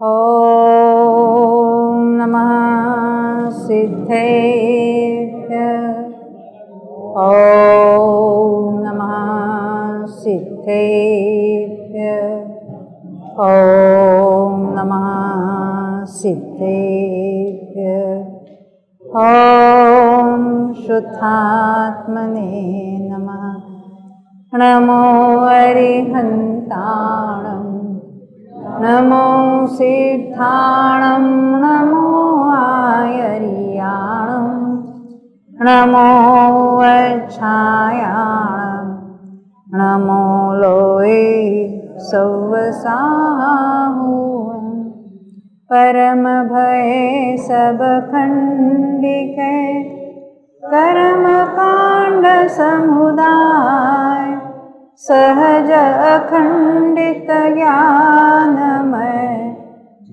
ॐ नमः सिद्धेभ्यः। ॐ नमः सिद्धेभ्यः। ॐ नमः सिद्धेभ्यः। ॐ शुद्धात्मने नमः। नमो अरिहन्ताणं नमो सिद्धाणं नमो आयर्याणं नमो अच्छायाणं नमो लोये सौवसाहूणं परम भये सब खंडिके कर्म कांड समुदाय सहज अखंडित ज्ञानमय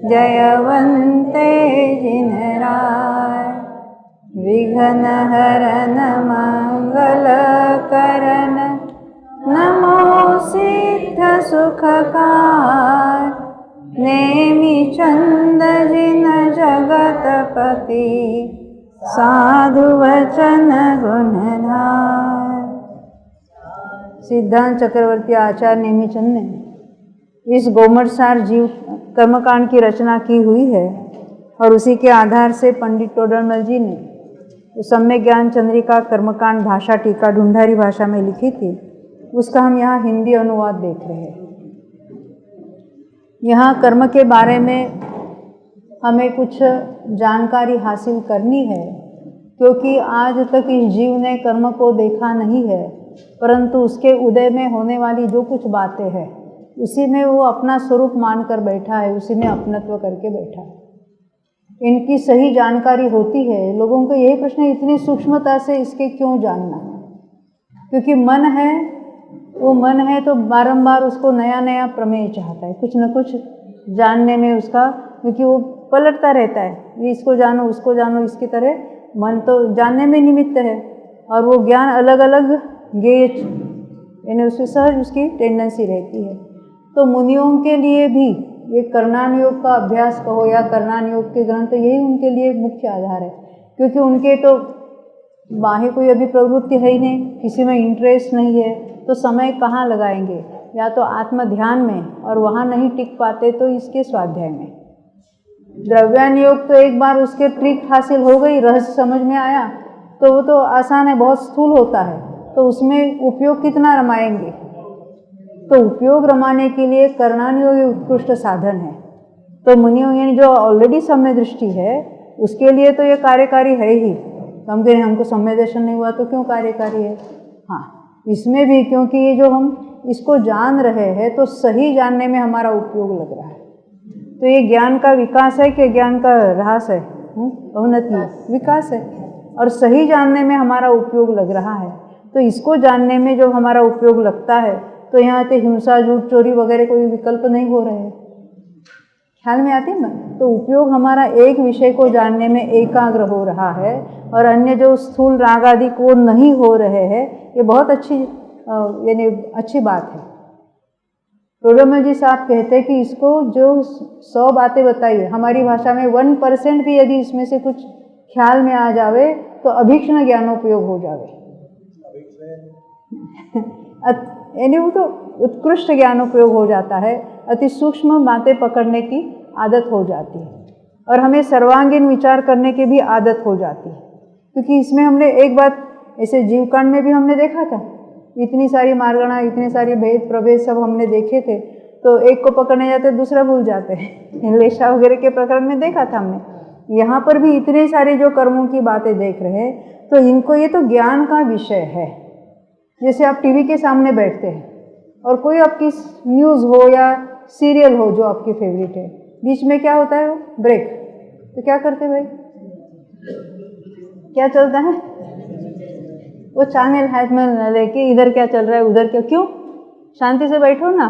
जयवंते जिनराय विघ्न हरन मंगल करन नमो सिद्ध सुखकार नेमि चंद जिन जगतपति साधु वचन गुणधार। सिद्धांत चक्रवर्ती आचार्य नेमिचंद ने इस गोमटसार जीव कर्मकांड की रचना की हुई है और उसी के आधार से पंडित टोडरमल जी ने सम्यक ज्ञान चंद्रिका कर्मकांड भाषा टीका ढूंढारी भाषा में लिखी थी। उसका हम यहाँ हिंदी अनुवाद देख रहे हैं। यहाँ कर्म के बारे में हमें कुछ जानकारी हासिल करनी है, क्योंकि आज तक इस जीव ने कर्म को देखा नहीं है, परंतु उसके उदय में होने वाली जो कुछ बातें हैं उसी में वो अपना स्वरूप मानकर बैठा है, उसी में अपनत्व करके बैठा है। इनकी सही जानकारी होती है। लोगों को यही प्रश्न है, इतनी सूक्ष्मता से इसके क्यों जानना? क्योंकि मन है, वो मन है तो बारंबार उसको नया नया प्रमेय चाहता है, कुछ न कुछ जानने में उसका, क्योंकि वो पलटता रहता है, ये इसको जानो उसको जानो, इसकी तरह मन तो जानने में निमित्त है और वो ज्ञान अलग अलग गेज यानी उससे सहज उसकी टेंडेंसी रहती है। तो मुनियों के लिए भी ये करणान योग का अभ्यास कहो या करणान योग के ग्रंथ, यही उनके लिए मुख्य आधार है, क्योंकि उनके तो बाह्य कोई अभी प्रवृत्ति है ही नहीं, किसी में इंटरेस्ट नहीं है, तो समय कहाँ लगाएंगे? या तो आत्म ध्यान में, और वहाँ नहीं टिक पाते तो इसके स्वाध्याय में। द्रव्यान योग तो एक बार उसके ट्रिक हासिल हो गई, रहस्य समझ में आया तो वो तो आसान है, बहुत स्थूल होता है, तो उसमें उपयोग कितना रमाएंगे? तो उपयोग रमाने के लिए करणान योग उत्कृष्ट साधन है। तो मुनियों यानी जो ऑलरेडी सम्य दृष्टि है उसके लिए तो ये कार्यकारी है ही। हम कहें हमको सम्य दर्शन नहीं हुआ तो क्यों कार्यकारी है? हाँ, इसमें भी, क्योंकि ये जो हम इसको जान रहे हैं तो सही जानने में हमारा उपयोग लग रहा है। तो ये ज्ञान का विकास है कि ज्ञान का ह्रास है? अवनति, विकास है। और सही जानने में हमारा उपयोग लग रहा है। तो इसको जानने में जो हमारा उपयोग लगता है, तो यहाँ पे हिंसा, झूठ, चोरी वगैरह कोई विकल्प नहीं हो रहे हैं। ख्याल में आती है ना? तो उपयोग हमारा एक विषय को जानने में एकाग्र हो रहा है और अन्य जो स्थूल राग आदि को नहीं हो रहे हैं, ये बहुत अच्छी यानी अच्छी बात है। टोडरमल जी साहब कहते हैं कि इसको जो 100 बातें बताइए, हमारी भाषा में 1% भी यदि इसमें से कुछ ख्याल में आ जावे तो अभीक्ष्ण ज्ञानोपयोग हो जावे। यानी वो तो उत्कृष्ट ज्ञानोपयोग हो जाता है, अति सूक्ष्म बातें पकड़ने की आदत हो जाती है और हमें सर्वांगीण विचार करने की भी आदत हो जाती है। क्योंकि इसमें हमने एक बात ऐसे जीवकांड में भी हमने देखा था, इतनी सारी मार्गणा, इतने सारी भेद प्रभेद सब हमने देखे थे, तो एक को पकड़ने जाते दूसरा भूल जाते हैं। लेशा वगैरह के प्रकरण में देखा था हमने। यहाँ पर भी इतने सारे जो कर्मों की बातें देख रहे हैं, तो इनको ये तो ज्ञान का विषय है। जैसे आप टीवी के सामने बैठते हैं और कोई आपकी न्यूज़ हो या सीरियल हो जो आपकी फेवरेट है, बीच में क्या होता है? ब्रेक। तो क्या करते भाई? क्या चलता है? वो चैनल हाथ में लेके इधर क्या चल रहा है उधर क्या, क्यों? शांति से बैठो ना,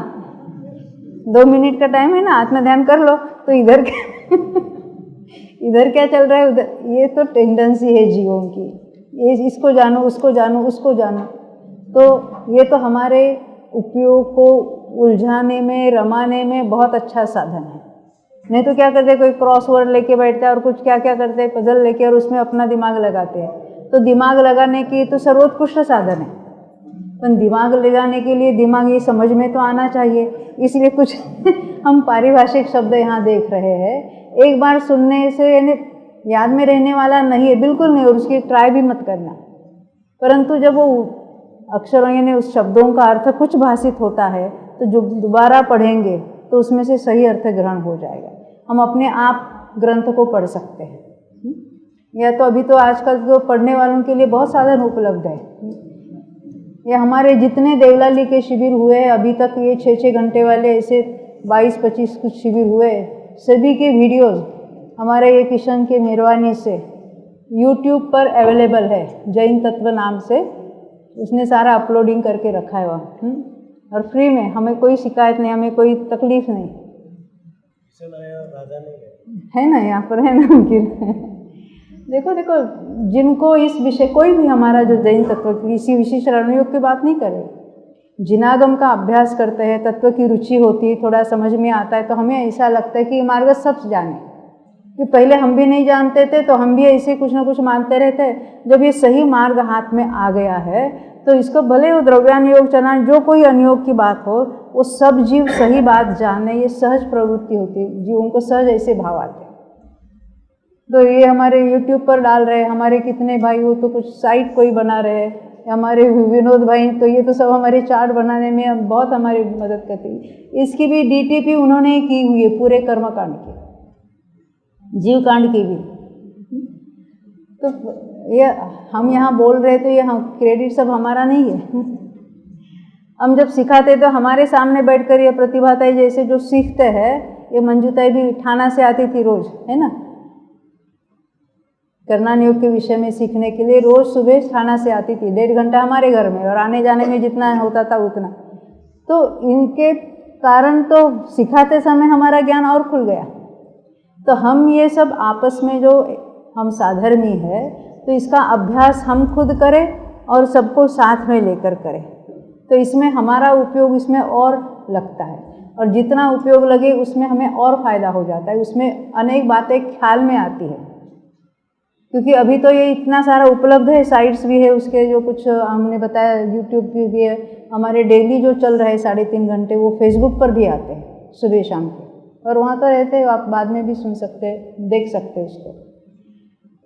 2 मिनट का टाइम है ना, आत्म ध्यान कर लो। तो इधर इधर क्या चल रहा है उधर, ये तो टेंडेंसी है जीवों की, ये इसको जानो उसको जानो उसको जानो। तो ये तो हमारे उपयोग को उलझाने में, रमाने में बहुत अच्छा साधन है। नहीं तो क्या करते, कोई क्रॉसवर्ड लेके बैठते हैं और कुछ क्या क्या करते हैं, पजल लेके, और उसमें अपना दिमाग लगाते हैं। तो दिमाग लगाने की तो सर्वोत्कृष्ट साधन है, पर दिमाग लगाने के लिए दिमाग ये समझ में तो आना चाहिए, इसलिए कुछ हम पारिभाषिक शब्द यहाँ देख रहे हैं। एक बार सुनने से यानी याद में रहने वाला नहीं है, बिल्कुल नहीं, और उसकी ट्राई भी मत करना। परंतु जब वो अक्षरों यानी उस शब्दों का अर्थ कुछ भाषित होता है तो जो दोबारा पढ़ेंगे तो उसमें से सही अर्थ ग्रहण हो जाएगा। हम अपने आप ग्रंथ को पढ़ सकते हैं, या तो अभी तो आजकल तो पढ़ने वालों के लिए बहुत साधन उपलब्ध है। ये हमारे जितने देवलाली के शिविर हुए हैं अभी तक, ये 6-6 घंटे वाले ऐसे 22-25 कुछ शिविर हुए, सभी के वीडियोज़ हमारे ये किशन के मेहरबानी से YouTube पर अवेलेबल है, जैन तत्व नाम से, उसने सारा अपलोडिंग करके रखा है वहाँ, और फ्री में, हमें कोई शिकायत नहीं, हमें कोई तकलीफ नहीं है ना, यहाँ पर है ना उनकी। देखो देखो, जिनको इस विषय, कोई भी हमारा जो जैन तत्व की इसी विशेष रणयोग की बात नहीं करे, जिनागम का अभ्यास करते हैं, तत्व की रुचि होती है, थोड़ा समझ में आता है, तो हमें ऐसा लगता है कि ये मार्ग सब जाने, कि पहले हम भी नहीं जानते थे तो हम भी ऐसे कुछ ना कुछ मानते रहते। जब ये सही मार्ग हाथ में आ गया है तो इसको भले वो द्रव्यानुयोग चला, जो कोई अनुयोग की बात हो, वो सब जीव सही बात जाने, ये सहज प्रवृत्ति होती है, जीवों को सहज ऐसे भाव आते हैं। तो ये हमारे YouTube पर डाल रहे हैं, हमारे कितने भाई, वो तो कुछ साइट कोई बना रहे हैं, हमारे विनोद भाई, तो ये तो सब हमारे चार्ट बनाने में बहुत हमारी मदद करती है। इसकी भी DTP उन्होंने की हुई है, पूरे कर्मकांड की, जीव कांड की भी। तो ये हम यहाँ बोल रहे तो ये हम क्रेडिट सब हमारा नहीं है। हम जब सिखाते तो हमारे सामने बैठकर ये प्रतिभाताई जैसे जो सीखते हैं, ये मंजूताई भी ठाणा से आती थी रोज, है ना, कर्णान योग के विषय में सीखने के लिए रोज सुबह ठाणा से आती थी, 1.5 घंटा हमारे घर में, और आने जाने में जितना होता था उतना। तो इनके कारण तो सिखाते समय हमारा ज्ञान और खुल गया। तो हम ये सब आपस में जो हम साधर्मी है, तो इसका अभ्यास हम खुद करें और सबको साथ में लेकर करें, तो इसमें हमारा उपयोग इसमें और लगता है, और जितना उपयोग लगे उसमें हमें और फायदा हो जाता है, उसमें अनेक बातें ख्याल में आती है। क्योंकि अभी तो ये इतना सारा उपलब्ध है, साइट्स भी है उसके, जो कुछ हमने बताया YouTube भी है, हमारे डेली जो चल रहे 3.5 घंटे वो फेसबुक पर भी आते हैं सुबह शाम के, और वहाँ तो रहते हैं, आप बाद में भी सुन सकते हैं, देख सकते हैं उसको।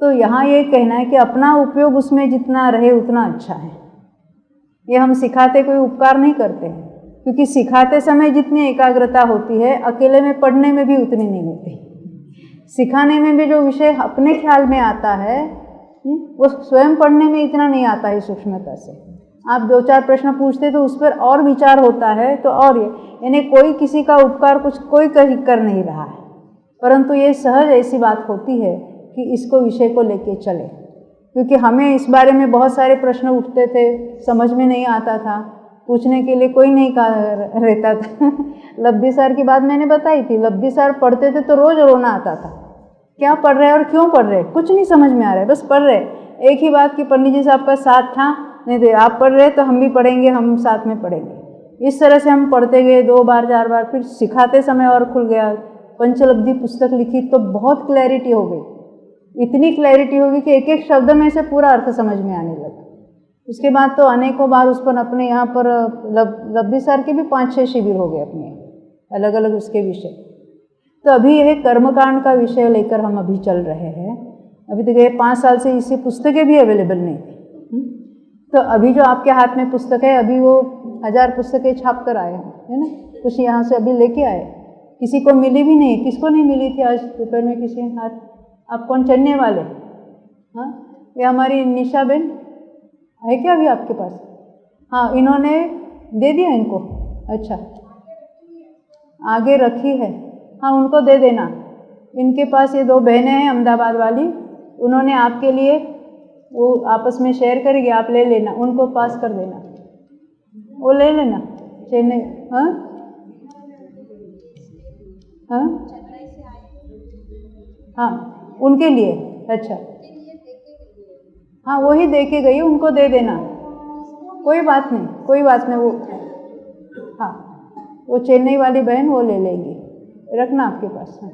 तो यहाँ ये कहना है कि अपना उपयोग उसमें जितना रहे उतना अच्छा है। ये हम सिखाते कोई उपकार नहीं करते हैं, क्योंकि सिखाते समय जितनी एकाग्रता होती है, अकेले में पढ़ने में भी उतनी नहीं होती। सिखाने में भी जो विषय अपने ख्याल में आता है वो स्वयं पढ़ने में इतना नहीं आता है सूक्ष्मता से। आप 2-4 प्रश्न पूछते तो उस पर और विचार होता है, तो और ये यानी कोई किसी का उपकार कुछ कोई कर नहीं रहा है, परंतु ये सहज ऐसी बात होती है कि इसको विषय को लेके चले। क्योंकि हमें इस बारे में बहुत सारे प्रश्न उठते थे, समझ में नहीं आता था, पूछने के लिए कोई नहीं रहता था। लब्बी सर की बात मैंने बताई थी, लब्बी सर पढ़ते थे तो रोज रोना आता था, क्या पढ़ रहे हैं और क्यों पढ़ रहे हैं, कुछ नहीं समझ में आ रहा है, बस पढ़ रहे। एक ही बात कि पंडित जी साहब का साथ था, नहीं थे, आप पढ़ रहे तो हम भी पढ़ेंगे, हम साथ में पढ़ेंगे। इस तरह से हम पढ़ते गए 2 बार 4 बार, फिर सिखाते समय और खुल गया। पंचलब्धि पुस्तक लिखी तो बहुत क्लैरिटी हो गई, इतनी क्लैरिटी होगी कि एक एक शब्द में से पूरा अर्थ समझ में आने लगा। उसके बाद तो अनेकों बार उस पर अपने यहाँ पर लब्बी सर के भी 5-6 शिविर हो गए अपने अलग अलग उसके विषय। तो अभी यह कर्मकांड का विषय लेकर हम अभी चल रहे हैं। अभी तक ये 5 साल से इसी पुस्तकें भी अवेलेबल नहीं थी। तो अभी जो आपके हाथ में पुस्तक है, अभी वो 1000 पुस्तकें छाप कर आए हैं, है ना, कुछ यहाँ से अभी लेके आए, किसी को मिली भी नहीं। किसको नहीं मिली थी आज दोपहर में किसी हाथ? आप कौन चढ़ने वाले? हाँ, ये हमारी निशा बेन है क्या अभी आपके पास? हाँ, इन्होंने दे दिया इनको। अच्छा, आगे रखी है, हाँ उनको दे देना। इनके पास ये 2 बहनें हैं अहमदाबाद वाली, उन्होंने आपके लिए वो आपस में शेयर करेंगे, आप ले लेना, उनको पास कर देना, वो ले लेना। चेन्नई, हाँ हाँ हाँ, उनके लिए। अच्छा, हाँ वही दे के गई, उनको दे देना, कोई बात नहीं, कोई बात नहीं। वो हाँ, वो चेन्नई वाली बहन वो ले लेंगी, रखना आपके पास। हाँ।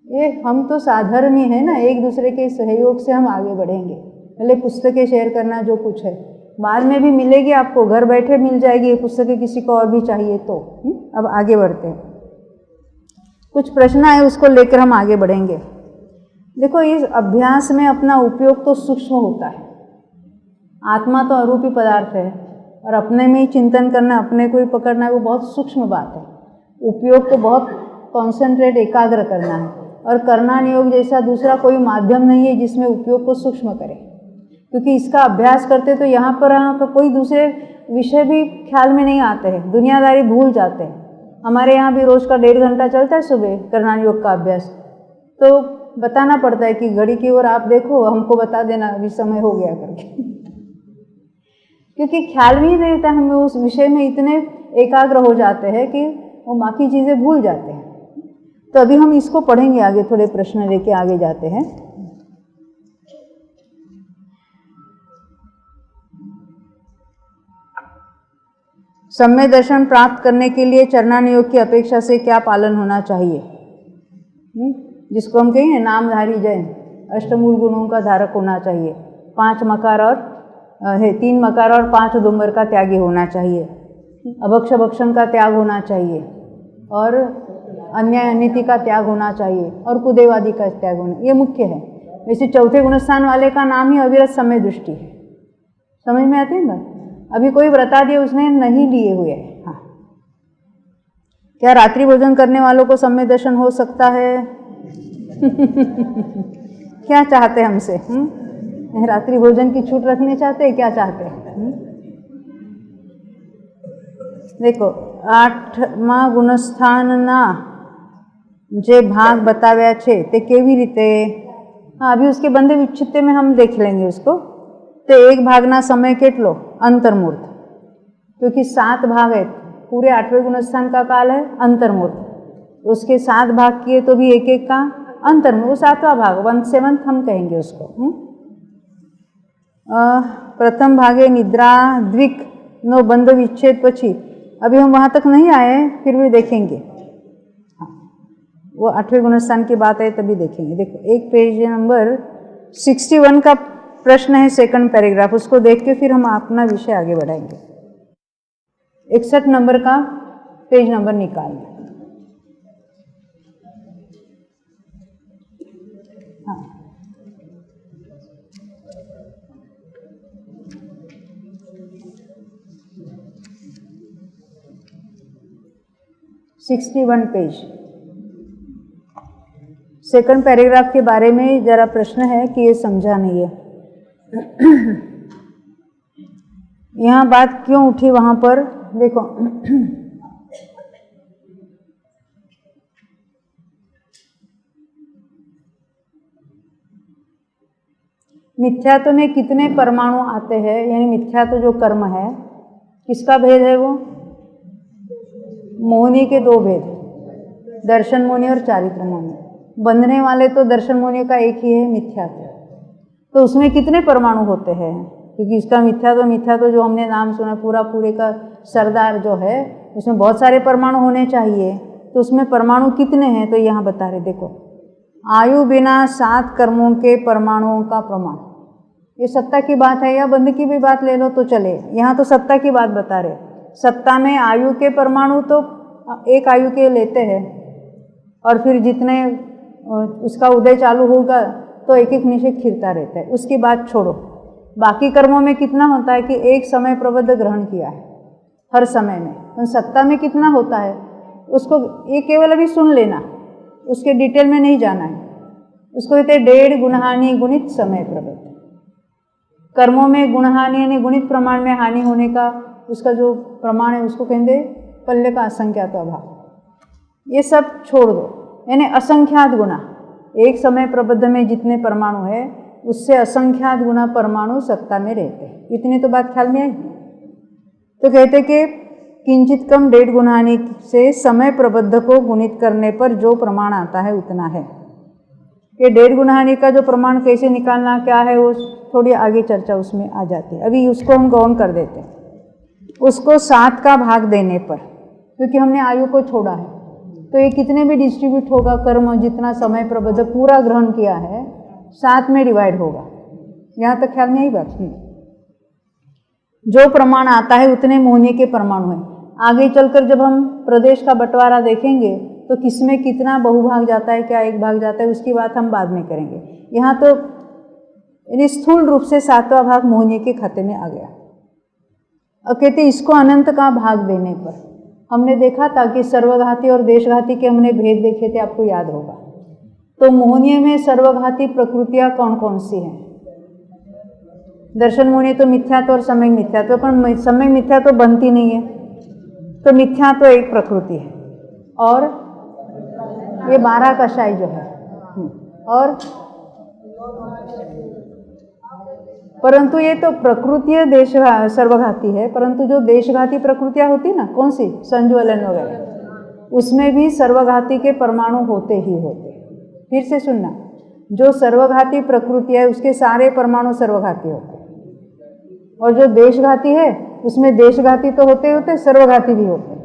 ये हम तो साधर्मी है ना, एक दूसरे के सहयोग से हम आगे बढ़ेंगे। पहले पुस्तकें शेयर करना जो कुछ है, बाद में भी मिलेगी आपको, घर बैठे मिल जाएगी ये पुस्तकें, किसी को और भी चाहिए तो। अब आगे बढ़ते हैं, कुछ प्रश्न आए उसको लेकर हम आगे बढ़ेंगे। देखो, इस अभ्यास में अपना उपयोग तो सूक्ष्म होता है। आत्मा तो अरूपी पदार्थ है और अपने में ही चिंतन करना, अपने को ही पकड़ना, वो बहुत सूक्ष्म बात है। उपयोग तो बहुत कॉन्सेंट्रेट, एकाग्र करना है। और करना नियोग जैसा दूसरा कोई माध्यम नहीं है जिसमें उपयोग को सूक्ष्म करें, क्योंकि इसका अभ्यास करते तो यहाँ पर कोई दूसरे विषय भी ख्याल में नहीं आते हैं, दुनियादारी भूल जाते हैं। हमारे यहाँ भी रोज़ का 1.5 घंटा चलता है सुबह करना योग का अभ्यास, तो बताना पड़ता है कि घड़ी की ओर आप देखो, हमको बता देना अभी समय हो गया करके, क्योंकि ख्याल में ही नहीं रहता, हम उस विषय में इतने एकाग्र हो जाते हैं कि वो बाकी चीज़ें भूल जाते हैं। तो अभी हम इसको पढ़ेंगे आगे, थोड़े प्रश्न लेके आगे जाते हैं। सम्यक दर्शन प्राप्त करने के लिए चरणानुयोग की अपेक्षा से क्या पालन होना चाहिए? जिसको हम कहेंगे नामधारी जैन, अष्टमूल गुणों का धारक होना चाहिए, 3 मकार और 5 उदुम्बर का त्यागी होना चाहिए, अभक्ष भक्षण का त्याग होना चाहिए, और अन्याय अनिति का त्याग होना चाहिए, और कुदेवादी का त्याग होना, ये मुख्य है। वैसे चौथे गुणस्थान वाले का नाम ही अविरत समय दृष्टि है। समझ में आती है बात? अभी कोई व्रतादि उसने नहीं लिए हुए हैं। हाँ, क्या रात्रि भोजन करने वालों को सम्यक दर्शन हो सकता है? क्या चाहते हैं हमसे? रात्रि भोजन की छूट रखनी चाहते हैं? क्या चाहते हैं? देखो, 8મા ગુણસ્થાનના જે ભાગ बताव्या છે તે કેવી રીતે? हाँ, अभी उसके बंधे विच्छित्ते में हम देख लेंगे उसको। तो एक भागना समय કેટલો? अंतर्मूर्त, क्योंकि 7 भाग है, पूरे 8वें गुणस्थान का काल है अंतर्मूर्त, उसके 7 भाग किए तो भी एक एक का अंतर्मूर्त, वो 7वां भाग 1/7 हम कहेंगे उसको। प्रथम भागे निद्रा द्विक नो बंध विच्छेद पछी, अभी हम वहाँ तक नहीं आए, फिर भी देखेंगे। वो 8वें गुणस्थान की बात है तभी देखेंगे। देखो, एक पेज नंबर 61 का प्रश्न है, 2nd पैराग्राफ, उसको देख के फिर हम अपना विषय आगे बढ़ाएंगे। 61 नंबर का पेज नंबर निकालें। हाँ, पेज 2nd पैराग्राफ के बारे में जरा प्रश्न है कि ये समझा नहीं है। यहाँ बात क्यों उठी वहाँ पर? देखो, मिथ्यात्व में कितने परमाणु आते हैं? यानी मिथ्यात्व जो कर्म है, किसका भेद है? वो मोहिनी के 2 भेद, दर्शन मोहिनी और चारित्र मोहिनी। बंधने वाले तो दर्शन मोहिनी का एक ही है, मिथ्यात्व। तो उसमें कितने परमाणु होते हैं? क्योंकि इसका मिथ्यात्व जो हमने नाम सुना, पूरे का सरदार जो है, उसमें बहुत सारे परमाणु होने चाहिए, तो उसमें परमाणु कितने हैं? तो यहाँ बता रहे, देखो, आयु बिना 7 कर्मों के परमाणुओं का प्रमाण। ये सत्ता की बात है या बंध की भी बात ले लो तो चले, यहाँ तो सत्ता की बात बता रहे। सत्ता में आयु के परमाणु तो एक आयु के लेते हैं, और फिर जितने उसका उदय चालू होगा तो एक एक निषेध खिरता रहता है। उसकी बात छोड़ो, बाकी कर्मों में कितना होता है कि एक समय प्रबद्ध ग्रहण किया है हर समय में, तो सत्ता में कितना होता है उसको ये केवल अभी सुन लेना, उसके डिटेल में नहीं जाना है। उसको कहते हैं 1.5 गुणहानि गुणित समय प्रबद्ध। कर्मों में गुणहानि यानी गुणित प्रमाण में हानि होने का उसका जो प्रमाण है उसको कहते पल्य का असंख्यात अभाव। ये सब छोड़ दो, यानी असंख्यात गुना, एक समय प्रबद्ध में जितने परमाणु है उससे असंख्यात गुना परमाणु सत्ता में रहते हैं। इतनी तो बात ख्याल में आई। तो कहते कि किंचित कम 1.5 गुणहानि से समय प्रबद्ध को गुणित करने पर जो प्रमाण आता है उतना है। ये 1.5 गुणहानि का जो प्रमाण कैसे निकालना क्या है वो थोड़ी आगे चर्चा उसमें आ जाती है, अभी उसको हम गौण कर देते हैं। उसको 7 का भाग देने पर, क्योंकि हमने आयु को छोड़ा है, तो ये कितने भी डिस्ट्रीब्यूट होगा कर्म, जितना समय प्रबद्ध पूरा ग्रहण किया है 7 में डिवाइड होगा। यहाँ तक ख्याल में आई बात? जो प्रमाण आता है उतने मोहनीय के परमाणु हैं। आगे चलकर जब हम प्रदेश का बंटवारा देखेंगे तो किसमें कितना बहुभाग जाता है, क्या एक भाग जाता है, उसकी बात हम बाद में करेंगे। यहाँ तो यानी स्थूल रूप से 7वां भाग मोहनीय के खाते में आ गया। अब कहते इसको अनंत का भाग देने पर हमने देखा था कि सर्वघाती और देशघाती के हमने भेद देखे थे, आपको याद होगा। तो मोहनीय में सर्वघाती प्रकृतियाँ कौन कौन सी हैं? दर्शन मोहनीय तो मिथ्यात्व और सम्यक मिथ्यात्व, पर सम्यक मिथ्यात्व बनती नहीं है, तो मिथ्यात्व एक प्रकृति है। और ये 12 कषाय जो है, और परंतु ये तो प्रकृति देश सर्वघाती है, परंतु जो देशघाती प्रकृतियाँ होती ना, कौन सी, संज्वलन वगैरह, उसमें भी सर्वघाती के परमाणु होते ही होते। फिर से सुनना, जो सर्वघाती प्रकृति है उसके सारे परमाणु सर्वघाती होते हैं, और जो देशघाती है उसमें देशघाती तो होते होते, सर्वघाती भी होते हैं।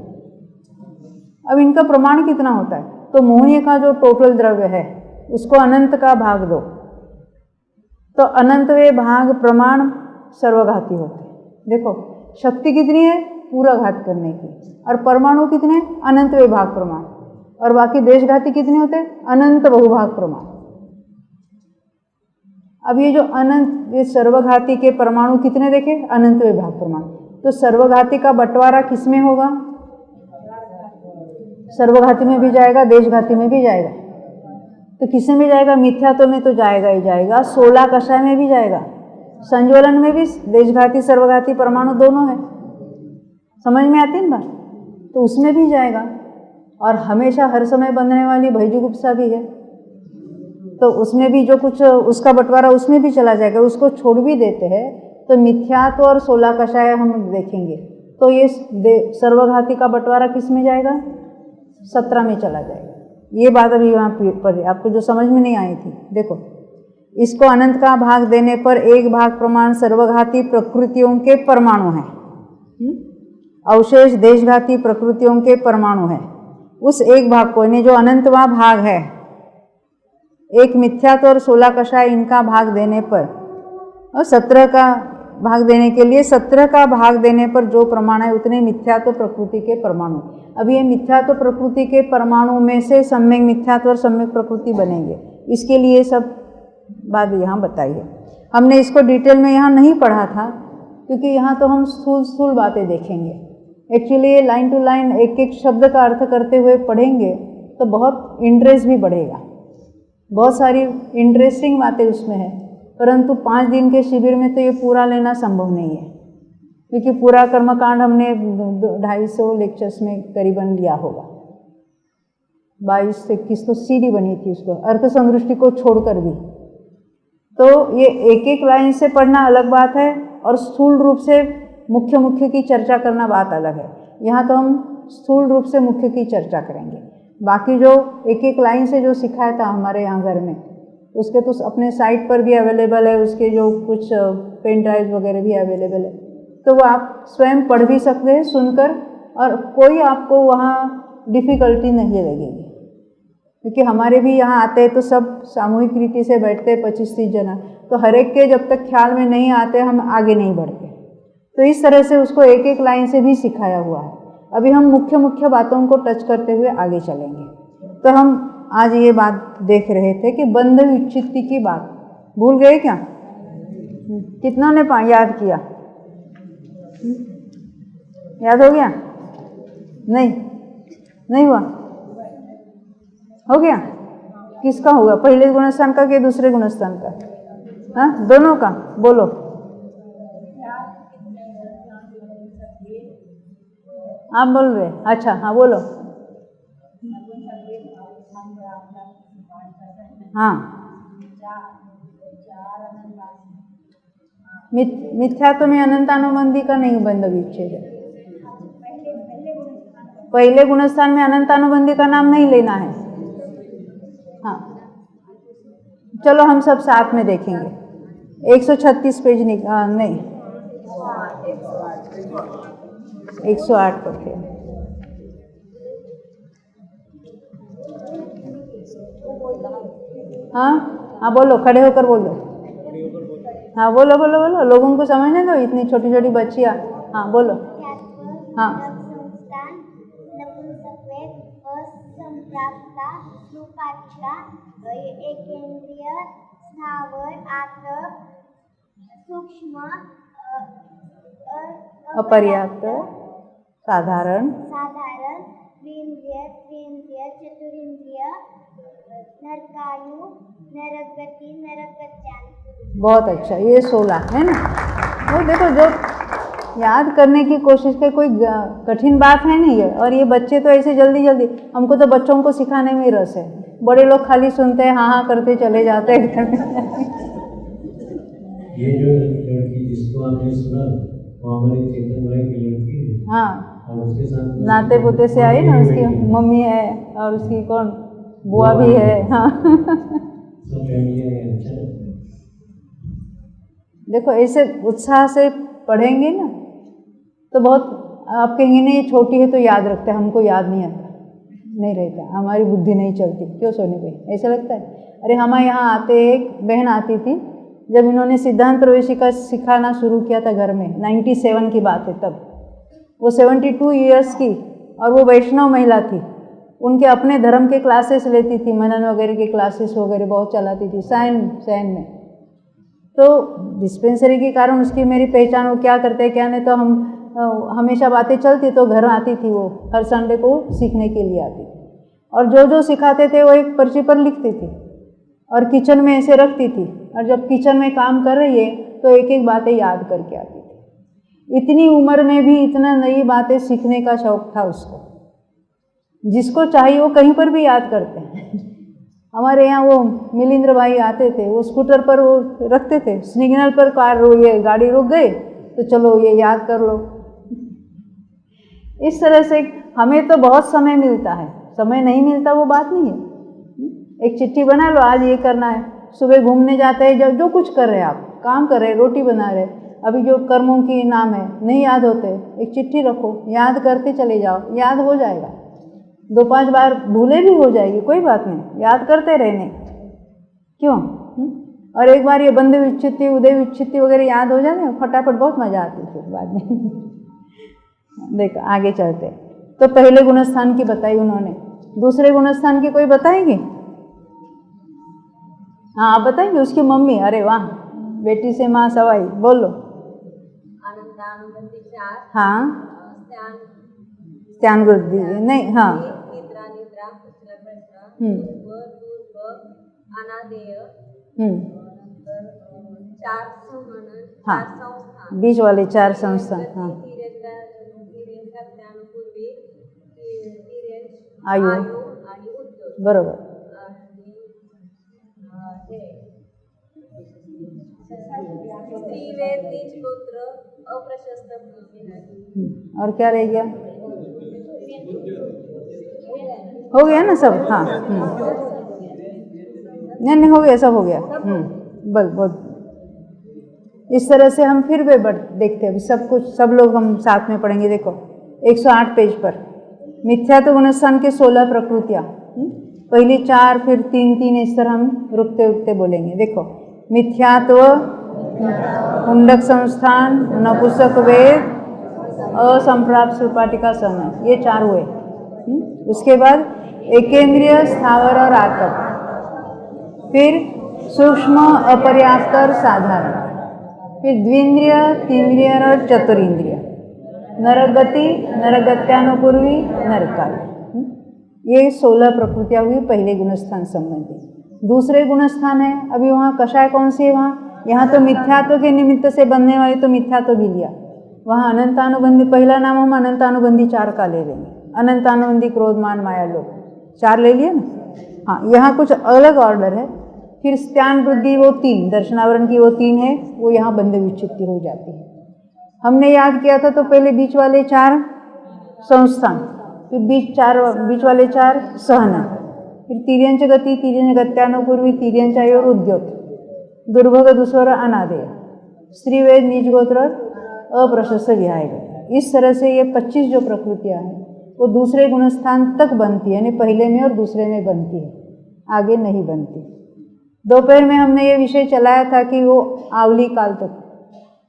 अब इनका प्रमाण कितना होता है? तो मोहनीय का जो टोटल द्रव्य है उसको अनंत का भाग दो, तो अनंतवे भाग प्रमाण सर्वघाती होते हैं। देखो शक्ति कितनी है पूरा घात करने की, और परमाणु कितने, अनंतवे भाग प्रमाण, और बाकी देशघाती कितने होते हैं, अनंत बहुभाग प्रमाण। अब ये जो अनंत, ये सर्वघाती के परमाणु कितने देखे, अनंतवे भाग प्रमाण। तो सर्वघाती का बंटवारा किस में होगा? सर्वघाती में भी जाएगा, देशघाती में भी जाएगा। तो किस में जाएगा? मिथ्यात्व में तो जाएगा ही जाएगा, 16 कषाय में भी जाएगा, संज्वलन में भी देशघाती सर्वघाती परमाणु दोनों है। समझ में आती है ना बात? तो उसमें भी जाएगा। और हमेशा हर समय बनने वाली भैजुगुप्सा भी है, तो उसमें भी जो कुछ उसका बंटवारा उसमें भी चला जाएगा, उसको छोड़ भी देते हैं। तो मिथ्यात्व और 16 कषाय हम देखेंगे, तो ये सर्वघाती का बंटवारा किस में जाएगा? 17 में चला जाएगा। ये बात अभी वहाँ पर आपको जो समझ में नहीं आई थी, देखो इसको अनंत का भाग देने पर एक भाग प्रमाण सर्वघाती प्रकृतियों के परमाणु हैं, अवशेष देशघाती प्रकृतियों के परमाणु हैं। उस एक भाग को, यानी जो अनंतवा भाग है, एक मिथ्यात्व और 16 कषाय इनका भाग देने पर, और 17 का भाग देने के लिए 17 का भाग देने पर जो प्रमाण है उतने मिथ्यात्व प्रकृति के परमाणु। अब ये मिथ्यात्व प्रकृति के परमाणु में से सम्यक मिथ्यात्व और सम्यक प्रकृति बनेंगे। इसके लिए सब बात यहाँ बताई है। हमने इसको डिटेल में यहाँ नहीं पढ़ा था, क्योंकि यहाँ तो हम स्थूल बातें देखेंगे। एक्चुअली ये लाइन टू लाइन एक एक शब्द का अर्थ करते हुए पढ़ेंगे तो बहुत इंटरेस्ट भी बढ़ेगा, बहुत सारी इंटरेस्टिंग बातें उसमें है। परंतु 5 दिन के शिविर में तो ये पूरा लेना संभव नहीं है, क्योंकि पूरा कर्मकांड हमने 250 लेक्चर्स में करीबन लिया होगा। 22 से 21 तो सीडी बनी थी उसको, अर्थ संदृष्टि को छोड़कर भी। तो ये एक एक लाइन से पढ़ना अलग बात है, और स्थूल रूप से मुख्य की चर्चा करना बात अलग है। यहाँ तो हम स्थूल रूप से मुख्य की चर्चा करेंगे। बाकी जो एक एक लाइन से जो सिखाया था हमारे यहाँ घर में, उसके तो अपने साइट पर भी अवेलेबल है, उसके जो कुछ पेन ड्राइव वगैरह भी अवेलेबल है, तो वो आप स्वयं पढ़ भी सकते हैं सुनकर, और कोई आपको वहाँ डिफ़िकल्टी नहीं लगेगी। क्योंकि हमारे भी यहाँ आते हैं तो सब सामूहिक रीति से बैठते हैं 25-30 जना, तो हर एक के जब तक ख्याल में नहीं आते हम आगे नहीं बढ़ते। तो इस तरह से उसको एक एक लाइन से भी सिखाया हुआ है। अभी हम मुख्य बातों को टच करते हुए आगे चलेंगे। तो हम आज ये बात देख रहे थे कि बंध विच्छित्ति की बात भूल गए क्या? कितना ने याद किया? याद हो गया? नहीं हुआ? हो गया? किसका होगा, पहले गुणस्थान का कि दूसरे गुणस्थान का? हाँ, दोनों का बोलो। आप बोल रहे? अच्छा हाँ बोलो। हाँ, मिथ्यात्व में अनंतानुबंधी का नहीं बंध विच्छेद है। पहले गुणस्थान में अनंतानुबंधी का नाम नहीं लेना है। हाँ चलो हम सब साथ में देखेंगे। 136 पेज नहीं 108 पर थे। हाँ हाँ बोलो, खड़े होकर बोलो। हाँ बोलो बोलो बोलो, लोगों को समझने दो, इतनी छोटी छोटी बच्चियाँ। हाँ बोलो। हाँ एकेंद्रिय स्थावर आत सूक्ष्म अपर्याप्त साधारण साधारण त्रिंद्रिय त्रिंद्रिय चतुरिंद्रिय नरकायु नरगति नरगत्यान। बहुत अच्छा, ये 16 है ना। वो देखो, जो याद करने की कोशिश के कोई कठिन बात है नहीं है। और ये बच्चे तो ऐसे जल्दी जल्दी, हमको तो बच्चों को सिखाने में ही रस है। बड़े लोग खाली सुनते हैं, हाँ हाँ करते चले जाते हैं। ये जो लड़की जिसको आपने सुना, वो हमारी चेतन भाई की लड़की है। हाँ, और उसके साथ नाते पोते से आई ना, उसकी मम्मी है और उसकी कौन बुआ भी है। हाँ सब फैमिली है। अच्छा देखो, ऐसे उत्साह से पढ़ेंगे ना तो बहुत, आप कहेंगे नहीं ये छोटी है तो याद रखते हैं, हमको याद नहीं आता, नहीं रहता, हमारी बुद्धि नहीं चलती। क्यों सोनी भाई, ऐसा लगता है? अरे हमारे यहाँ आते एक बहन आती थी, जब इन्होंने सिद्धांत प्रवेशिका सिखाना शुरू किया था घर में, 97 की बात है तब। वो 72 ईयर्स की, और वो वैष्णव महिला थी। उनके अपने धर्म के क्लासेस लेती थी, मनन वगैरह के क्लासेस वगैरह बहुत चलाती थी सैन में। तो डिस्पेंसरी के कारण उसकी मेरी पहचान, वो क्या करते हैं क्या नहीं, तो हम हमेशा बातें चलती, तो घर आती थी वो, हर संडे को सीखने के लिए आती थी। और जो जो सिखाते थे वो एक पर्ची पर लिखती थी और किचन में ऐसे रखती थी, और जब किचन में काम कर रही है तो एक एक बातें याद करके आती थी। इतनी उम्र में भी इतना नई बातें सीखने का शौक था उसको। जिसको चाहिए वो कहीं पर भी याद करते हैं। हमारे यहाँ वो मिलिंद्र भाई आते थे, वो स्कूटर पर वो रखते थे, सिग्नल पर कार ये गाड़ी रुक गई तो चलो ये याद कर लो। इस तरह से हमें तो बहुत समय मिलता है, समय नहीं मिलता वो बात नहीं है। एक चिट्ठी बना लो, आज ये करना है। सुबह घूमने जाते हैं, जब जो कुछ कर रहे हैं आप, काम कर रहे हैं, रोटी बना रहे, अभी जो कर्मों की नाम है नहीं याद होते, एक चिट्ठी रखो, याद करते चले जाओ, याद हो जाएगा। 2-5 बार भूले भी हो जाएगी, कोई बात नहीं, याद करते रहने। क्यों? और एक बार ये बंद विच्छित्ति उदय विच्छित्ति वगैरह याद हो जाते, फटाफट बहुत मजा आती है बाद में। देखो आगे चलते। तो पहले गुणस्थान की बताई उन्होंने, दूसरे गुणस्थान की कोई बताएंगे? हाँ आप बताएंगे। उसकी मम्मी, अरे वाह, बेटी से माँ सवाई, बोलो। हाँ स्त्यान वृद्धि नहीं, हाँ निद्रा निद्रा कुशल प्रश्न अनादेय चार संहनन, हाँ, चार संस्थान, बीच वाले 4 संस्थान। हाँ, आयु, बरोबर। स्त्रीवेद नीच गोत्र अप्रशस्त। और क्या रह गया? हो गया ना सब? हाँ नहीं हो गया, सब हो गया। बस बहुत। इस तरह से हम फिर भी देखते हैं, सब कुछ सब लोग हम साथ में पढ़ेंगे। देखो 108 पेज पर मिथ्यात्व गुणस्थान के 16 प्रकृतियाँ, पहली 4 फिर 3-3 इस तरह हम रुकते रुकते बोलेंगे। देखो मिथ्यात्व, मुंडक संस्थान, नपुंसक वेद, असंप्राप्त सुपाटिका समय, ये 4 हुए। उसके बाद एकेंद्रिय स्थावर और आतप, फिर सूक्ष्म अपर्याप्त और साधारण, फिर द्विंद्रिय तीन्द्रिय और चतुरिंद्रिय, नरगति नरगत्यानुपूर्वी नरकाल। ये 16 प्रकृतियाँ हुई पहले गुणस्थान संबंधी। दूसरे गुणस्थान है, अभी वहाँ कषाय कौन सी है? वहाँ यहाँ तो मिथ्यात्व के निमित्त से बनने वाली तो मिथ्यात्व भी लिया। वहाँ अनंतानुबंधी, पहला नाम हम अनंतानुबंधी 4 का ले लेंगे। अनंतानुबंधी क्रोध मान माया लोभ 4 ले लिए ना। हाँ, यहाँ कुछ अलग ऑर्डर है। फिर स्त्यान वृद्धि वो 3, दर्शनावरण की वो 3 है, वो यहाँ बंध विच्छित्ति हो जाती है। हमने याद किया था तो पहले बीच वाले 4 संस्थान, फिर बीच वाले 4 सहना, फिर तिर्यंच गति, तिर्यंच गत्यानुपूर्वी, तिर्यंच आयु और उद्योत, दुर्भग दुस्वर अनादेय, स्त्रीवेद नीचगोत्र अप्रशस्त विहाय। इस तरह से ये 25 जो प्रकृतियाँ हैं वो दूसरे गुणस्थान तक बनती है, यानी पहले में और दूसरे में बनती है। आगे नहीं बनती। दोपहर में हमने ये विषय चलाया था कि वो आवली काल तक,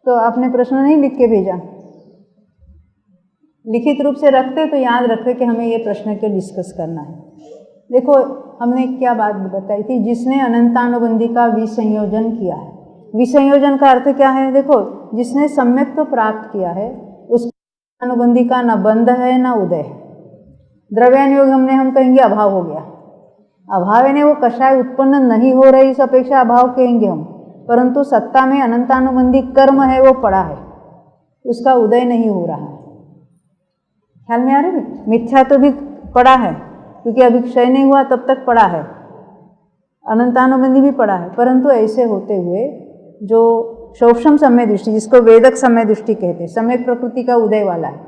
तो आपने प्रश्न नहीं लिख के भेजा, लिखित रूप से रखते तो याद रखते कि हमें ये प्रश्न क्यों डिस्कस करना है। देखो हमने क्या बात बताई थी, जिसने अनंतानुबंधी का विसंयोजन किया है। विसंयोजन का अर्थ क्या है? देखो जिसने सम्यक तो प्राप्त किया है उसका अनुबंधी का न बंध है न उदय है। द्रव्यान योग हम कहेंगे अभाव हो गया, अभाव यानी वो कषाय उत्पन्न नहीं हो रही, इस अपेक्षा अभाव कहेंगे हम। परंतु सत्ता में अनंतानुबंधी कर्म है वो पड़ा है, उसका उदय नहीं हो रहा है। ख्याल में आ रही है? मिथ्या तो भी पड़ा है क्योंकि अभी क्षय नहीं हुआ तब तक पड़ा है, अनंतानुबंधी भी पड़ा है, परंतु ऐसे होते हुए जो शोषम समय दृष्टि, जिसको वेदक समय दृष्टि कहते हैं, सम्यक प्रकृति का उदय वाला है,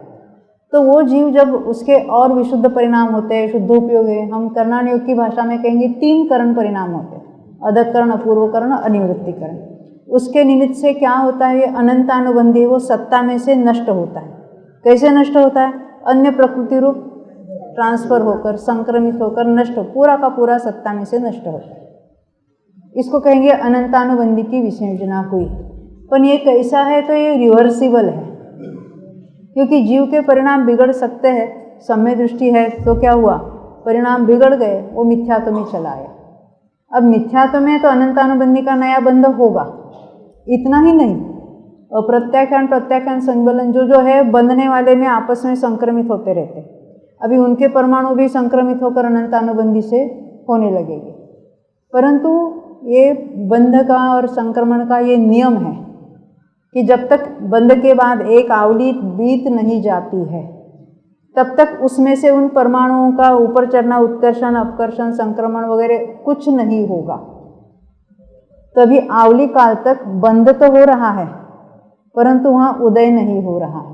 तो वो जीव जब उसके और विशुद्ध परिणाम होते हैं, शुद्ध उपयोग है, हम कर्णान योग की भाषा में कहेंगे 3 करण परिणाम होते हैं, अधकरण, अपूर्वकरण, अनिवृत्तिकरण। उसके निमित्त से क्या होता है, ये अनंतानुबंधी वो सत्ता में से नष्ट होता है। कैसे नष्ट होता है? अन्य प्रकृति रूप ट्रांसफर होकर, संक्रमित होकर नष्ट, पूरा का पूरा सत्ता में से नष्ट होता है। इसको कहेंगे अनंतानुबंधी की विसंयोजना हुई। पर ये कैसा है? तो ये रिवर्सिबल है, क्योंकि जीव के परिणाम बिगड़ सकते हैं। सम्य दृष्टि है तो क्या हुआ, परिणाम बिगड़ गए, वो मिथ्यात्व में चला गया। अब मिथ्यात्व में तो अनंतानुबंधी का नया बंध होगा। इतना ही नहीं, अप्रत्याख्यान प्रत्याख्यान संबलन जो है बंधने वाले में आपस में संक्रमित होते रहते हैं। अभी उनके परमाणु भी संक्रमित होकर अनंतानुबंधी से होने लगेंगे। परंतु ये बंध का और संक्रमण का ये नियम है कि जब तक बंध के बाद एक आवली बीत नहीं जाती है तब तक उसमें से उन परमाणुओं का ऊपर चढ़ना, उत्कर्षण, अपकर्षण, संक्रमण वगैरह कुछ नहीं होगा। तभी आवली काल तक बंध तो हो रहा है परंतु वहाँ उदय नहीं हो रहा है।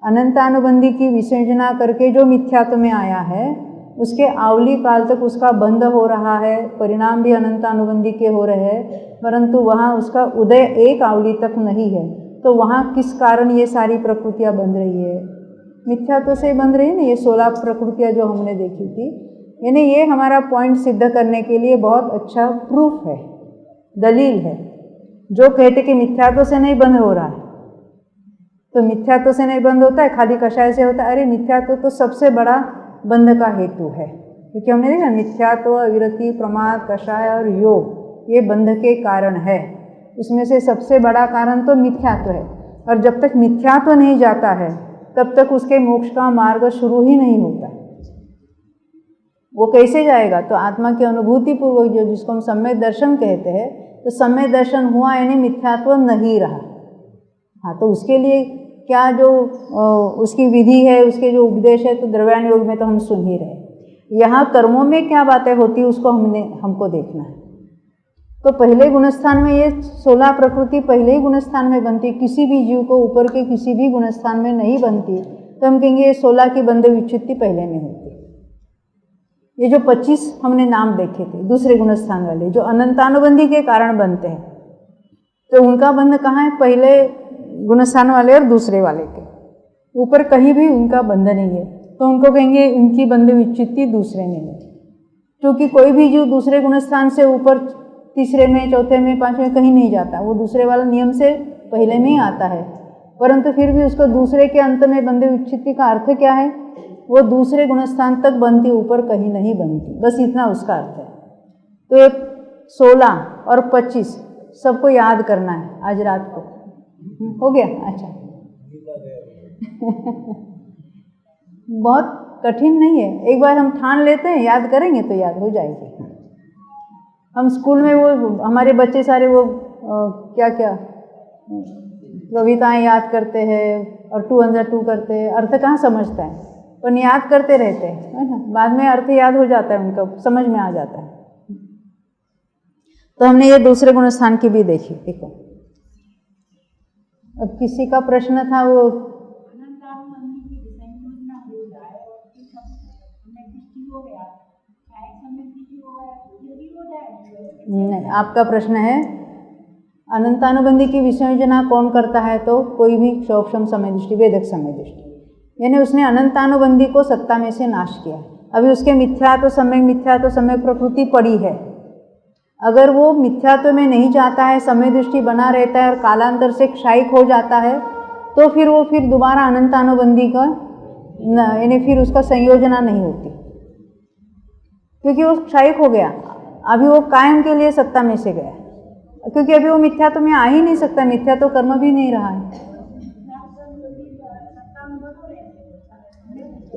अनंतानुबंधी की विसर्जना करके जो मिथ्यात्व में आया है उसके आवली काल तक उसका बंध हो रहा है, परिणाम भी अनंतानुबंधी के हो रहे हैं, परंतु वहाँ उसका उदय एक आवली तक नहीं है। तो वहाँ किस कारण ये सारी प्रकृतियाँ बन रही है? मिथ्यात्व से बन रही है ना। ये 16 प्रकृतियाँ जो हमने देखी थी, यानी ये हमारा पॉइंट सिद्ध करने के लिए बहुत अच्छा प्रूफ है, दलील है। जो कहते कि मिथ्यात्व से नहीं बंध हो रहा है, तो मिथ्यात्व से नहीं बंद होता है, खाली कषाय से होता है। अरे मिथ्यात्व तो सबसे बड़ा बंध का हेतु है, क्योंकि हमने देखा मिथ्यात्व, अविरति, प्रमाद, कषाय और योग ये बंध के कारण है। उसमें से सबसे बड़ा कारण तो मिथ्यात्व है, और जब तक मिथ्यात्व नहीं जाता है तब तक उसके मोक्ष का मार्ग शुरू ही नहीं होता। वो कैसे जाएगा? तो आत्मा की अनुभूति पूर्वक जो, जिसको हम सम्यक दर्शन कहते हैं, तो सम्यक दर्शन हुआ यानी मिथ्यात्व नहीं रहा। हाँ, तो उसके लिए क्या जो उसकी विधि है, उसके जो उपदेश है, तो द्रव्यान योग में तो हम सुन ही रहे। यहाँ कर्मों में क्या बातें होती है उसको हमको देखना है। तो पहले गुणस्थान में ये 16 प्रकृति पहले ही गुणस्थान में बनती, किसी भी जीव को ऊपर के किसी भी गुणस्थान में नहीं बनती, तो हम कहेंगे ये 16 की बंध विच्छित्ति पहले में होती। ये जो 25 हमने नाम देखे थे दूसरे गुणस्थान वाले, जो अनंतानुबंधी के कारण बनते हैं, तो उनका बंध कहाँ है? पहले गुणस्थान वाले और दूसरे वाले के ऊपर कहीं भी उनका बंध नहीं है, तो उनको कहेंगे उनकी बंध विच्छित्ति दूसरे में है। क्योंकि कोई भी जीव दूसरे गुणस्थान से ऊपर तीसरे में, चौथे में, पांचवें में कहीं नहीं जाता, वो दूसरे वाला नियम से पहले में ही आता है। परंतु फिर भी उसको दूसरे के अंत में बंध विच्छित्ति का अर्थ क्या है? वो दूसरे गुणस्थान तक बनती, ऊपर कहीं नहीं बनती, बस इतना उसका अर्थ है। तो ये 16 और 25 सबको याद करना है आज रात को। हो गया? अच्छा। बहुत कठिन नहीं है, एक बार हम ठान लेते हैं, याद करेंगे तो याद हो जाएगी। हम स्कूल में वो हमारे बच्चे सारे वो क्या क्या कविताएं याद करते हैं और 2 × 2 करते हैं, अर्थ कहाँ समझता है, पर याद करते रहते हैं, है ना। बाद में अर्थ याद हो जाता है, उनका समझ में आ जाता है। तो हमने ये दूसरे गुणस्थान की भी देखी। देखो अब किसी का प्रश्न था वो नहीं, आपका प्रश्न है अनंतानुबंधी की विसर्जना कौन करता है? तो कोई भी क्षोभम समय दृष्टि, वेदक समय दृष्टि, यानी उसने अनंतानुबंधी को सत्ता में से नाश किया। अभी उसके मिथ्यात्व सम्यक प्रकृति पड़ी है। अगर वो मिथ्यात्व में नहीं जाता है, समय दृष्टि बना रहता है और कालांतर से क्षयिक हो जाता है, तो फिर वो दोबारा अनंतानुबंधी का यानी फिर उसका संयोजना नहीं होती, क्योंकि वो क्षयिक हो गया। अभी वो कायम के लिए सत्ता में से गया, क्योंकि अभी वो मिथ्यात्व में आ ही नहीं सकता, मिथ्यात्व कर्म भी नहीं रहा है।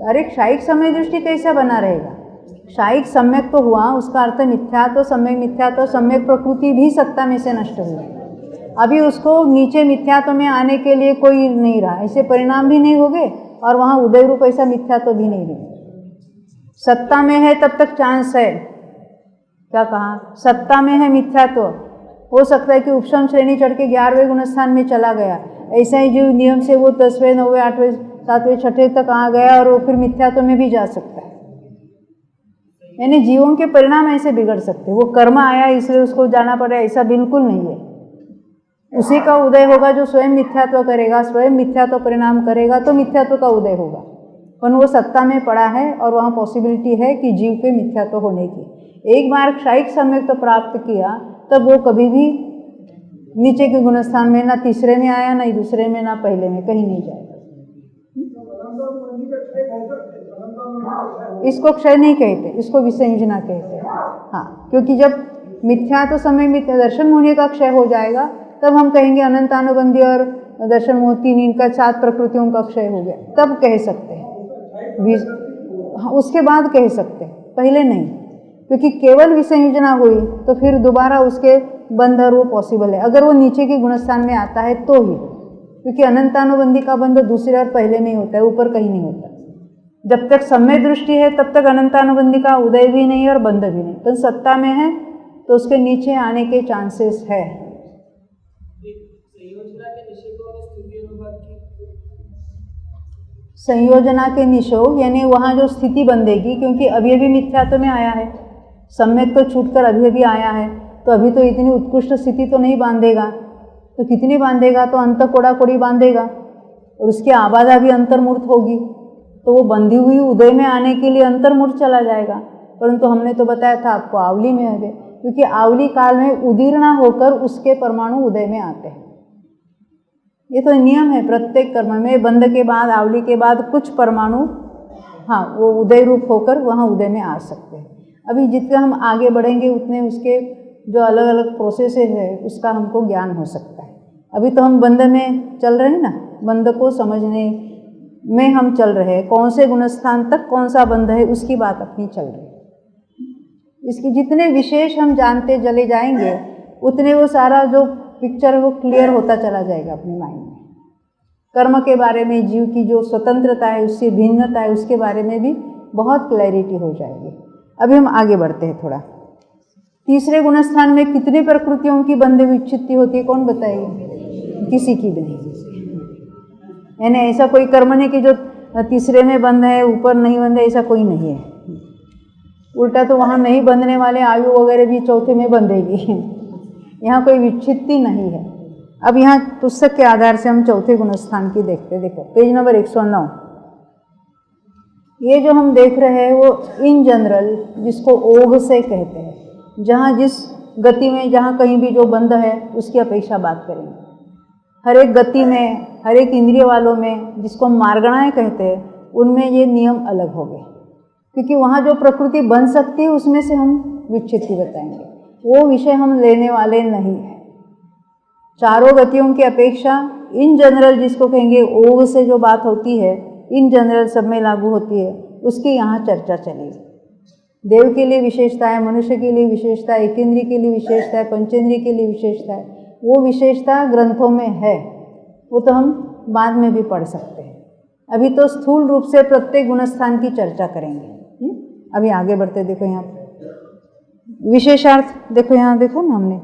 अरे क्षयिक समय दृष्टि कैसा बना रहेगा? क्षयिक सम्यक तो हुआ, उसका अर्थ मिथ्यात्व सम्यक प्रकृति भी सत्ता में से नष्ट हुई। अभी उसको नीचे मिथ्यात्व में आने के लिए कोई नहीं रहा, ऐसे परिणाम भी नहीं हो गए और वहाँ उदय रूप ऐसा मिथ्यात्व भी नहीं रहा। सत्ता में है तब तक चांस है, क्या कहा? सत्ता में है मिथ्यात्व, हो सकता है कि उपशम श्रेणी चढ़ के 11वें गुणस्थान में चला गया, ऐसा ही जो नियम से वो 10वें 9वें 8वें 7वें 6ठे तक आ गया और वो फिर मिथ्यात्व में भी जा सकता है। यानी जीवों के परिणाम ऐसे बिगड़ सकते हैं। वो कर्म आया इसलिए उसको जाना पड़े, ऐसा बिल्कुल नहीं है। उसी का उदय होगा जो स्वयं मिथ्यात्व करेगा, स्वयं मिथ्यात्व परिणाम करेगा तो मिथ्यात्व का उदय होगा। पर वो सत्ता में पड़ा है और वहाँ पॉसिबिलिटी है कि जीव के मिथ्यात्व होने की। एक बार क्षयिक सम्यक तो प्राप्त किया तब वो कभी भी नीचे के गुणस्थान में ना तीसरे में आया, ना दूसरे में, ना पहले में, कहीं नहीं जाएगा। इसको क्षय नहीं कहते, इसको विसंयोजना कहते हैं। हाँ, क्योंकि जब मिथ्यात्व समय मिथ्या दर्शन होने का क्षय हो जाएगा तब हम कहेंगे अनंतानुबंधी और दर्शन मोह तीन इनका 7 प्रकृतियों का क्षय हो गया, तब कह सकते हैं। उसके बाद कह सकते हैं, पहले नहीं, क्योंकि केवल विसंयोजना हुई तो फिर दोबारा उसके बंध और वो पॉसिबल है अगर वो नीचे के गुणस्थान में आता है तो ही, क्योंकि अनंतानुबंधी का बंध दूसरे और पहले में ही होता है, ऊपर कहीं नहीं होता। जब तक सम्य दृष्टि है तब तक अनंतानुबंधी का उदय भी नहीं और बंध भी नहीं, पर सत्ता में है तो उसके नीचे आने के चांसेस है। संयोजना के निषोग यानी वहाँ जो स्थिति बंधेगी, क्योंकि अभी अभी मिथ्यात्व में आया है, सम्यक तो छूटकर अभी अभी आया है, तो अभी तो इतनी उत्कृष्ट स्थिति तो नहीं बांधेगा, तो कितनी बांधेगा? तो अंत कोड़ा कोड़ी बांधेगा और उसकी आबादा भी अंतर्मूर्त होगी, तो वो बंधी हुई उदय में आने के लिए अंतर्मूर्त चला जाएगा। परंतु हमने तो बताया था आपको आवली में है, क्योंकि आवली काल में उदीर्ण होकर उसके परमाणु उदय में आते हैं। ये तो नियम है प्रत्येक कर्म में, बंध के बाद आवली के बाद कुछ परमाणु हाँ वो उदय रूप होकर वहाँ उदय में आ सकते हैं। अभी जितना हम आगे बढ़ेंगे उतने उसके जो अलग अलग प्रोसेस है उसका हमको ज्ञान हो सकता है। अभी तो हम बंध में चल रहे हैं ना, बंध को समझने में हम चल रहे हैं, कौन से गुणस्थान तक कौन सा बंध है उसकी बात अपनी चल रही है। इसकी जितने विशेष हम जानते चले जाएंगे उतने वो सारा जो पिक्चर है वो क्लियर होता चला जाएगा अपने माइंड में। कर्म के बारे में, जीव की जो स्वतंत्रता है, उससे भिन्नता है, उसके बारे में भी बहुत क्लैरिटी हो जाएगी। अभी हम आगे बढ़ते हैं थोड़ा। तीसरे गुणस्थान में कितनी प्रकृतियों की बंध विच्छित्ति होती है, कौन बताइए? किसी की भी नहीं। यानी ऐसा कोई कर्म नहीं कि जो तीसरे में बंध है ऊपर नहीं बंध है, ऐसा कोई नहीं है। उल्टा तो वहाँ नहीं बंधने वाले आयु वगैरह भी चौथे में बंधेगी। यहाँ कोई विच्छित्ति नहीं है। अब यहाँ पुस्तक के आधार से हम चौथे गुणस्थान की देखते हैं। देखो पेज नंबर 109। ये जो हम देख रहे हैं वो इन जनरल जिसको ओघ से कहते हैं, जहाँ जिस गति में जहाँ कहीं भी जो बंध है उसकी अपेक्षा बात करेंगे। हर एक गति में, हर एक इंद्रिय वालों में, जिसको हम मार्गणाएँ कहते हैं, उनमें ये नियम अलग हो गए, क्योंकि वहाँ जो प्रकृति बन सकती है उसमें से हम विच्छित्ति बताएंगे। वो विषय हम लेने वाले नहीं हैं। चारों गतियों की अपेक्षा इन जनरल जिसको कहेंगे ओघ से जो बात होती है इन जनरल सब में लागू होती है, उसकी यहाँ चर्चा चलेगी। देव के लिए विशेषता है, मनुष्य के लिए विशेषता है, एकेंद्रिय के लिए विशेषता है, पंचेंद्रिय के लिए विशेषता है। वो विशेषता ग्रंथों में है, वो तो हम बाद में भी पढ़ सकते हैं। अभी तो स्थूल रूप से प्रत्येक गुणस्थान की चर्चा करेंगे। अभी आगे बढ़ते। देखो यहाँ विशेषार्थ, देखो यहाँ देखो ना हमने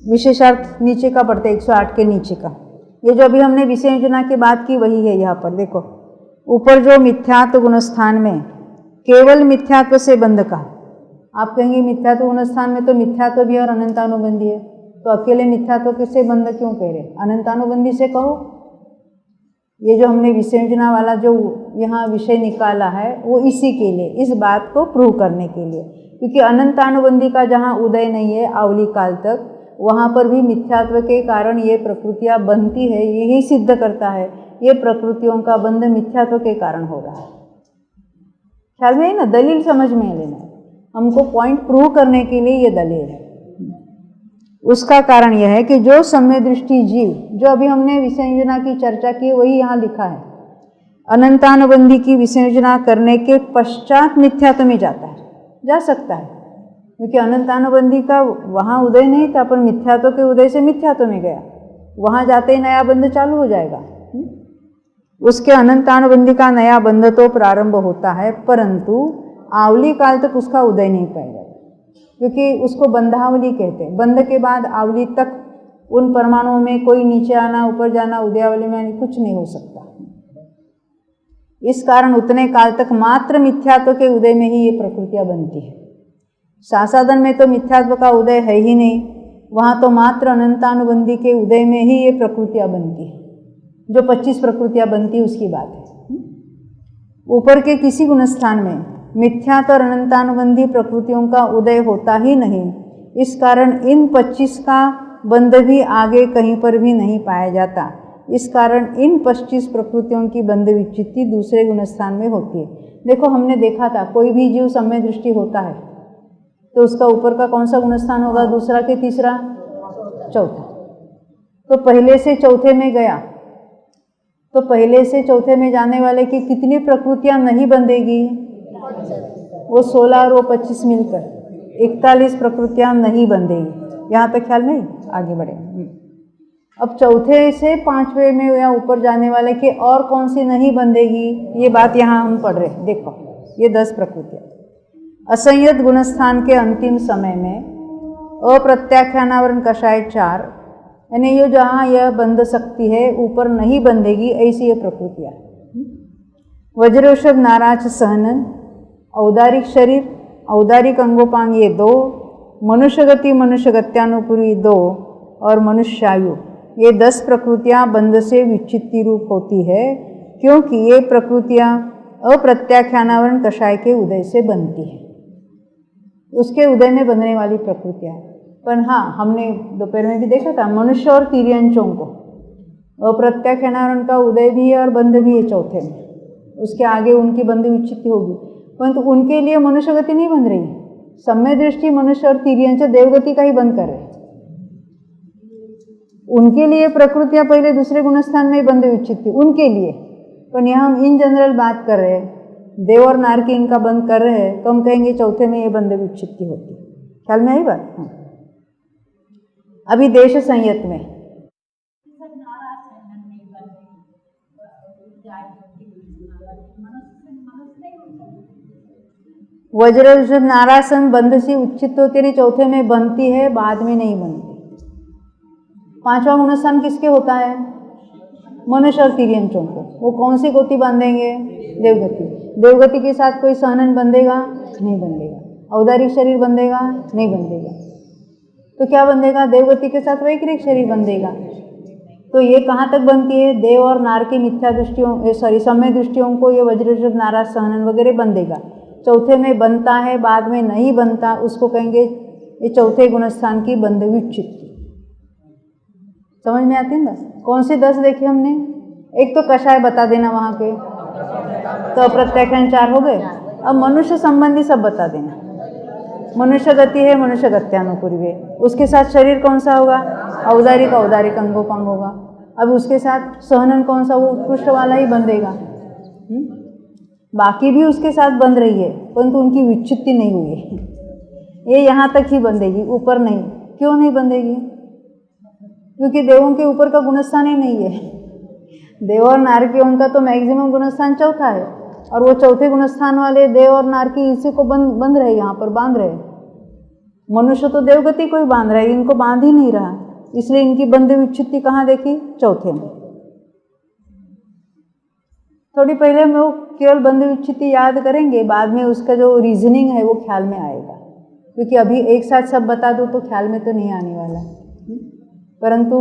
विशेषार्थ नीचे का पढ़ते 108 के नीचे का। ये जो अभी हमने विषयोजना की बात की वही है। यहाँ पर देखो ऊपर जो मिथ्यात्व गुणस्थान में केवल मिथ्यात्व से बंध का, आप कहेंगे मिथ्यात्व गुणस्थान में तो मिथ्यात्व भी और अनंतानुबंधी है, तो अकेले मिथ्यात्व से बंध क्यों कह रहे? अनंतानुबंधी से कहो। ये जो हमने विसंयोजना वाला जो यहाँ विषय निकाला है वो इसी के लिए, इस बात को प्रूव करने के लिए, क्योंकि अनंतानुबंधी का जहाँ उदय नहीं है आवली काल तक, वहाँ पर भी मिथ्यात्व के कारण ये प्रकृतियाँ बनती है। यही सिद्ध करता है ये प्रकृतियों का बंध मिथ्यात्व के कारण हो रहा है। ख्याल में है ना, दलील समझ में लेना है, हमको पॉइंट प्रूव करने के लिए ये दलील है। उसका कारण यह है कि जो सम्य दृष्टि जीव, जो अभी हमने विसंयोजना की चर्चा की वही यहाँ लिखा है, अनंतानुबंधी की विसंयोजना करने के पश्चात मिथ्यात्व में जाता है, जा सकता है, क्योंकि अनंतानुबंधी का वहाँ उदय नहीं था, पर मिथ्यात्व के उदय से मिथ्यात्व में गया, वहाँ जाते ही नया बंध चालू हो जाएगा। उसके अनंतानुबंधी का नया बंध तो प्रारंभ होता है, परंतु आवली काल तक उसका उदय नहीं पाएगा, क्योंकि उसको बंधावली कहते हैं। बंध के बाद आवली तक उन परमाणुओं में कोई नीचे आना, ऊपर जाना, उदयावली में कुछ नहीं हो सकता। इस कारण उतने काल तक मात्र मिथ्यात्व के उदय में ही ये प्रकृतियाँ बनती है। सासाधन में तो मिथ्यात्व का उदय है ही नहीं, वहाँ तो मात्र अनंतानुबंधी के उदय में ही ये प्रकृतियाँ बनती है। जो 25 प्रकृतियाँ बनती है उसकी बात है। ऊपर के किसी गुणस्थान में मिथ्यात्व और अनंतानुबंधी प्रकृतियों का उदय होता ही नहीं, इस कारण इन 25 का बंध भी आगे कहीं पर भी नहीं पाया जाता। इस कारण इन 25 प्रकृतियों की बंध विच्छित्ति दूसरे गुणस्थान में होती है। देखो, हमने देखा था कोई भी जीव सम्य दृष्टि होता है तो उसका ऊपर का कौन सा गुणस्थान होगा, दूसरा के तीसरा, चौथा। तो पहले से चौथे में गया तो पहले से चौथे में जाने वाले की कितनी प्रकृतियां नहीं बंधेगी, वो 16 और वो 25 मिलकर 41 प्रकृतियां नहीं बंधेगी। यहाँ तक ख्याल में, आगे बढ़े। अब चौथे से 5वें में या ऊपर जाने वाले के और कौन सी नहीं बंधेगी, ये बात यहाँ हम पढ़ रहे हैं। देखो, ये 10 प्रकृतियाँ असंयत गुणस्थान के अंतिम समय में अप्रत्याख्यानावरण कषाय 4, यानी ये जहाँ यह बंध सकती है ऊपर नहीं बंधेगी, ऐसी ये प्रकृतियाँ। वज्रवृषभ नाराज सहनन, औदारिक शरीर, औदारिक अंगोपांग ये 2, मनुष्यगति मनुष्यगत्यानुपूर्वी 2 और मनुष्यायु, ये 10 प्रकृतियाँ बंध से विच्छित्ति रूप होती है, क्योंकि ये प्रकृतियाँ अप्रत्याख्यानावरण कषाय के उदय से बनती है। उसके उदय में बनने वाली प्रकृतियाँ। पर हाँ, हमने दोपहर में भी देखा था मनुष्य और तिर्यंचों को अप्रत्याख्यानावरण का उदय भी है और बंध भी है चौथे में, उसके आगे उनकी बंध विच्छित्ति होगी, परंतु उनके लिए मनुष्य गति नहीं बन रही है। सम्य दृष्टि मनुष्य और तिर्यंच देवगति का ही बंद कर रहे हैं। उनके लिए प्रकृतियाँ पहले दूसरे गुणस्थान में बंध विच्छित्ति उनके लिए, पर यहाँ हम इन जनरल बात कर रहे हैं, देव और नार की इनका बंद कर रहे हैं, तो हम कहेंगे चौथे में ये बंध विच्छित्ति होती है। ख्याल में आई बात? हाँ। अभी देश संयत में वज्रवृषभ नारासन बंध से उच्चित होती रही, चौथे में बनती है, बाद में नहीं बनती। 5वां गुणस्थान किसके होता है? मनुष्य और तिर्यंचों को। वो कौन सी गति बांधेंगे? देवगति। देवगति के साथ कोई सहनन बंधेगा? नहीं बंधेगा। औदारिक शरीर बंधेगा? नहीं बंधेगा। तो क्या बंधेगा? देवगति के साथ वैक्रिक शरीर बंधेगा। तो ये कहाँ तक बनती है? देव और नार की मिथ्या दृष्टियों, सम्य दृष्टियों को ये वज्रवृषभ नाराज सहनन वगैरह बंधेगा। चौथे में बनता है, बाद में नहीं बनता, उसको कहेंगे ये चौथे गुणस्थान की बंध विच्छित्ति। समझ में आती है ना? कौन सी 10 देखी हमने? एक तो कषाय बता देना वहाँ के, तो अप्रत्याख्यान 4 हो गए। अब मनुष्य संबंधी सब बता देना। मनुष्य गति है, मनुष्य गत्यानुपूर्वी है, उसके साथ शरीर कौन सा होगा? औदारिक, औदारिक अंगोपांग होगा। अब उसके साथ सहनन कौन सा? वो उत्कृष्ट वाला ही बंधेगा। बाकी भी उसके साथ बंध रही है, परंतु उनकी विच्छित्ति नहीं हुई है। ये यहाँ तक ही बंधेगी, ऊपर नहीं। क्यों नहीं बंधेगी? क्योंकि देवों के ऊपर का गुणस्थान ही नहीं है। देव और नारकियों का तो मैक्सिमम गुणस्थान चौथा है, और वो चौथे गुणस्थान वाले देव और नारकी इसी को बंध रहे, यहाँ पर बांध रहे। मनुष्य तो देवगति को ही बांध रहा है, इनको बांध ही नहीं रहा, इसलिए इनकी बंध विच्छित्ति कहाँ देखी? चौथे में। थोड़ी पहले हम लोग केवल बंध विच्छित्ति याद करेंगे, बाद में उसका जो रीजनिंग है वो ख्याल में आएगा, क्योंकि अभी एक साथ सब बता दो तो ख्याल में तो नहीं आने वाला। परंतु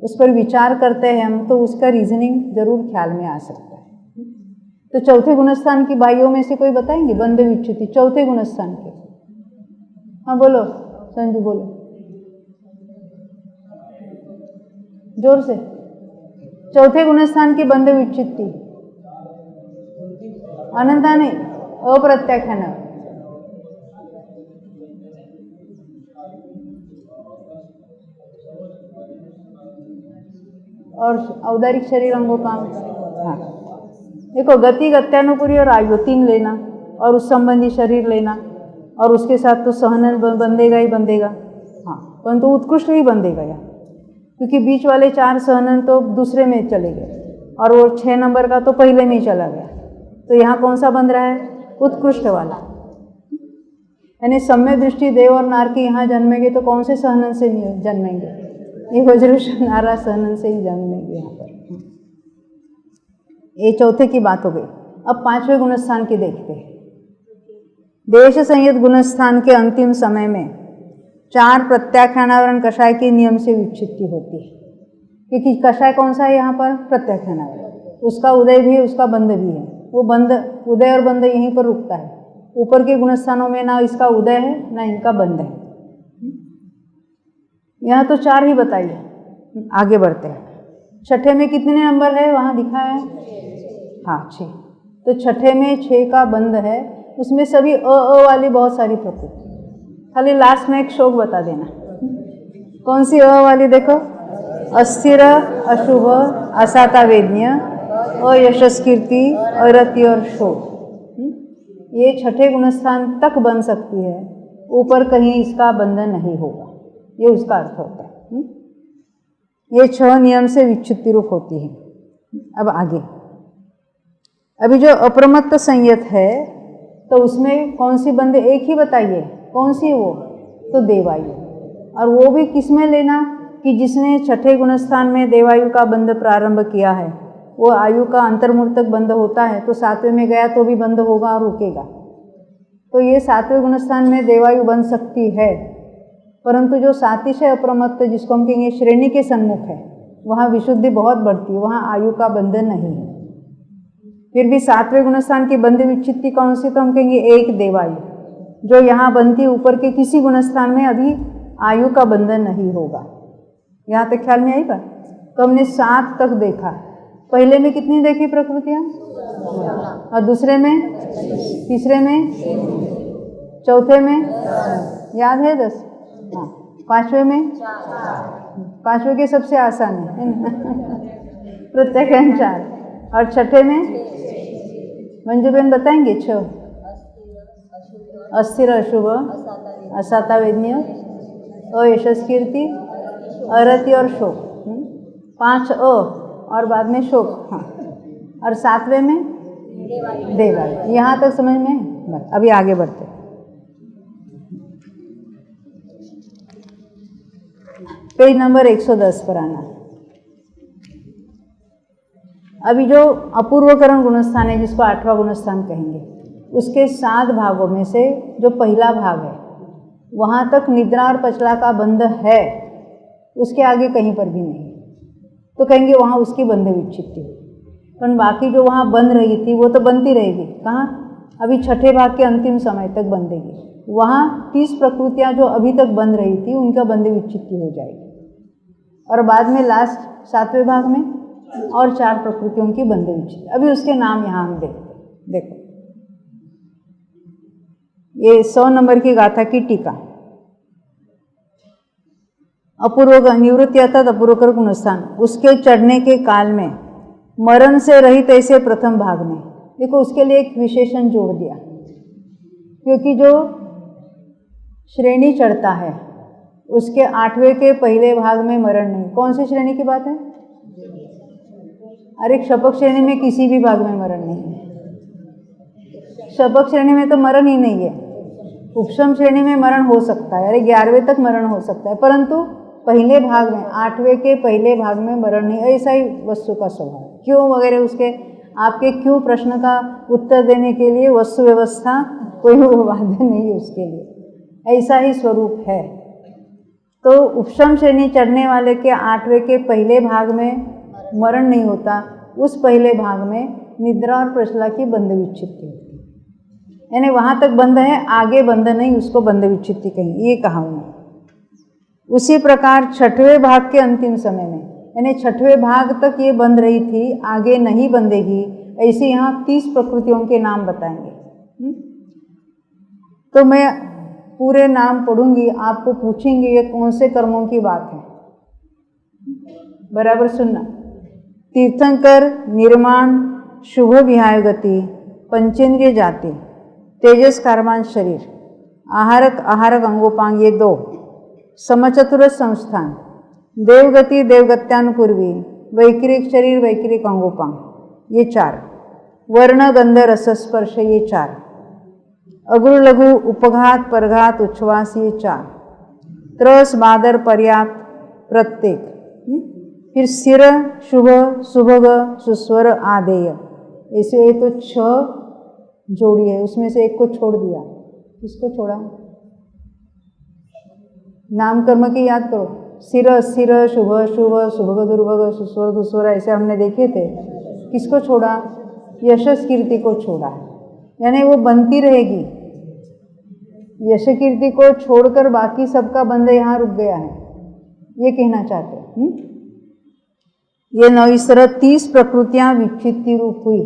उस पर विचार करते हैं हम तो उसका रीजनिंग जरूर ख्याल में आ सकता है। तो चौथे गुणस्थान की बाइयों में से कोई बताएंगे? बंध विच्युति चौथे गुणस्थान के। हाँ बोलो संजू, बोलो जोर से। चौथे गुणस्थान की बंध विच्युति अनंता नहीं, अप्रत्याख्यान। और औदारिक शरीर अंगोपांग। हाँ देखो, गति, गत्यानुपूरी और आयु 3 लेना, और उस संबंधी शरीर लेना, और उसके साथ तो सहनन बंधेगा ही बंधेगा। हाँ परंतु उत्कृष्ट ही बंधेगा यहाँ, क्योंकि बीच वाले 4 सहनन तो दूसरे में चले गए और वो 6 नंबर का तो पहले में ही चला गया। तो यहाँ कौन सा बंध रहा है? उत्कृष्ट वाला। यानी सम्य दृष्टि देव और नार के यहाँ जन्मेंगे तो कौन से सहनन से जन्मेंगे? ये वज्रेश्वर नारा सहनन से ही जन्मेंगे यहाँ पर। ये चौथे की बात हो गई। अब 5वें गुणस्थान की देखते हैं। देश संयत गुणस्थान के अंतिम समय में 4 प्रत्याख्यानावरण कषाय के नियम से विच्छित्ति होती है, क्योंकि कषाय कौन सा है यहाँ पर? प्रत्याख्यानावरण। उसका उदय भी है, उसका बंध भी है। वो बंध, उदय और बंध यहीं पर रुकता है। ऊपर के गुणस्थानों में ना इसका उदय है ना इनका बंध है। यहाँ तो 4 ही बताइए। आगे बढ़ते हैं। छठे में कितने नंबर है वहाँ दिखा है? हाँ 6। तो छठे में 6 का बंध है। उसमें सभी अ वाली बहुत सारी प्रकृति। खाली लास्ट में एक शोक बता देना। कौन सी अ वाली? देखो, अस्थिर, अशुभ, असाता वेदनीय, अयशस्कीर्ति, अरति और शोक। ये छठे गुणस्थान तक बन सकती है, ऊपर कहीं इसका बंधन नहीं होगा। ये उसका अर्थ होता है। ये 6 नियम से विच्छित्ति रूप होती है। अब आगे, अभी जो अप्रमत्त संयत है तो उसमें कौन सी बंध? एक ही बताइए, कौन सी वो? तो देवायु। और वो भी किस में लेना कि जिसने छठे गुणस्थान में देवायु का बंध प्रारंभ किया है, वो आयु का अंतर्मूर्तक बंध होता है, तो 7वें में गया तो भी बंध होगा और रुकेगा। तो ये 7वें गुणस्थान में देवायु बन सकती है, परंतु जो सातिशय अप्रमत्त जिसको हम कहेंगे श्रेणी के सन्मुख है, वहाँ विशुद्धि बहुत बढ़ती है, वहाँ आयु का बंधन नहीं है। फिर भी 7वें गुणस्थान की बंध विच्छित्ति कौन सी? तो हम कहेंगे एक देवायु, जो यहाँ बनती ऊपर के किसी गुणस्थान में अभी आयु का बंधन नहीं होगा। यहाँ तक ख्याल में आएगा? तो हमने 7 तक देखा। पहले में कितनी देखी प्रकृतियाँ? और दूसरे में, तीसरे में, चौथे में याद है 10? हाँ। 5वें में, 5वें के सबसे आसान है प्रत्याख्यान 4। और छठे में मंजू बहन बताएंगे? 6 अस्थिर, अशुभ, असाता वेदनीय, अयशस्कीर्ति, अरति और शोक। 5 अ और बाद में शोक। हाँ। और 7वें में देवायु। यहाँ तक समझ में? अभी आगे बढ़ते। पेज नंबर 110 पर आना। अभी जो अपूर्वकरण गुणस्थान है, जिसको 8वां गुणस्थान कहेंगे, उसके 7 भागों में से जो पहला भाग है वहाँ तक निद्रा और पचला का बंध है, उसके आगे कहीं पर भी नहीं। तो कहेंगे वहाँ उसकी बंध विच्छित्ति। पर बाकी जो वहाँ बंध रही थी वो तो बनती रहेगी। कहाँ? अभी छठे भाग के अंतिम समय तक बंधेगी। वहाँ 30 प्रकृतियाँ जो अभी तक बंध रही थी उनका बंध विच्छित्ति हो जाएगी। और बाद में लास्ट 7वें भाग में और 4 प्रकृतियों की बंध विच्छित्ति। अभी उसके नाम यहाँ हम देखते। देखो, ये 100 नंबर की गाथा की टीका। अपूर्व निवृत्ति अर्थात अपूर्वकर गुणस्थान, उसके चढ़ने के काल में मरण से रहित ऐसे प्रथम भाग में। देखो, उसके लिए एक विशेषण जोड़ दिया, क्योंकि जो श्रेणी चढ़ता है उसके 8वें के पहले भाग में मरण नहीं। कौन सी श्रेणी की बात है? अरे शपक श्रेणी में किसी भी भाग में मरण नहीं है। शपक श्रेणी में तो मरण ही नहीं है। उपशम श्रेणी में मरण हो सकता है, अरे 11वें तक मरण हो सकता है, परंतु पहले भाग में 8वें के पहले भाग में मरण नहीं। ऐसा ही वस्तु का स्वभाव। क्यों वगैरह उसके आपके क्यों प्रश्न का उत्तर देने के लिए वस्तु व्यवस्था कोई वाद्य नहीं है उसके लिए, ऐसा ही स्वरूप है। तो उपशम श्रेणी चढ़ने वाले के 8वें के पहले भाग में मरण नहीं होता, उस पहले भाग में निद्रा और प्रश्ला की बंध विच्छित्ति होती है, यानी वहाँ तक बंध है, आगे बंध नहीं, उसको बंध विच्छित्ति कहेंगे, ये कहा उन्होंने। उसी प्रकार 6वें भाग के अंतिम समय में, यानी 6वें भाग तक ये बंध रही थी, आगे नहीं बंधेगी, ऐसे यहाँ 30 प्रकृतियों के नाम बताएंगे। तो मैं पूरे नाम पढ़ूंगी, आपको पूछेंगे ये कौन से कर्मों की बात है, बराबर सुनना। तीर्थंकर, निर्माण, शुभ विहाय गति, पंचेंद्रिय जाति, तेजस कारमान शरीर, आहारक अंगोपांग ये 2, समचतुरस संस्थान, देवगति देवगत्यानुपूर्वी, वैक्रिक शरीर वैक्रिक अंगोपांग ये 4, वर्ण गंध रस स्पर्श ये 4, अग्रु लघु उपघात परघात उच्छ्वास ये 4, त्रस बादर पर्याप्त प्रत्येक, फिर सिर शुभ सुभग सुस्वर आदेय, ऐसे ये तो 6 जोड़ी है, उसमें से एक को छोड़ दिया, किसको छोड़ा? नाम कर्म की याद करो, सिर स्थिर शुभ शुभ सुभग दुर्भग सुस्वर दुस्वर ऐसे हमने देखे थे, किसको छोड़ा? यशस कीर्ति को छोड़ा है, यानी वो बनती रहेगी, यश कीर्ति को छोड़कर बाकी सबका बंध यहाँ रुक गया है, ये कहना चाहते हैं। ये 9 इस तरह 30 प्रकृतियाँ विच्छित्ति रूप हुई।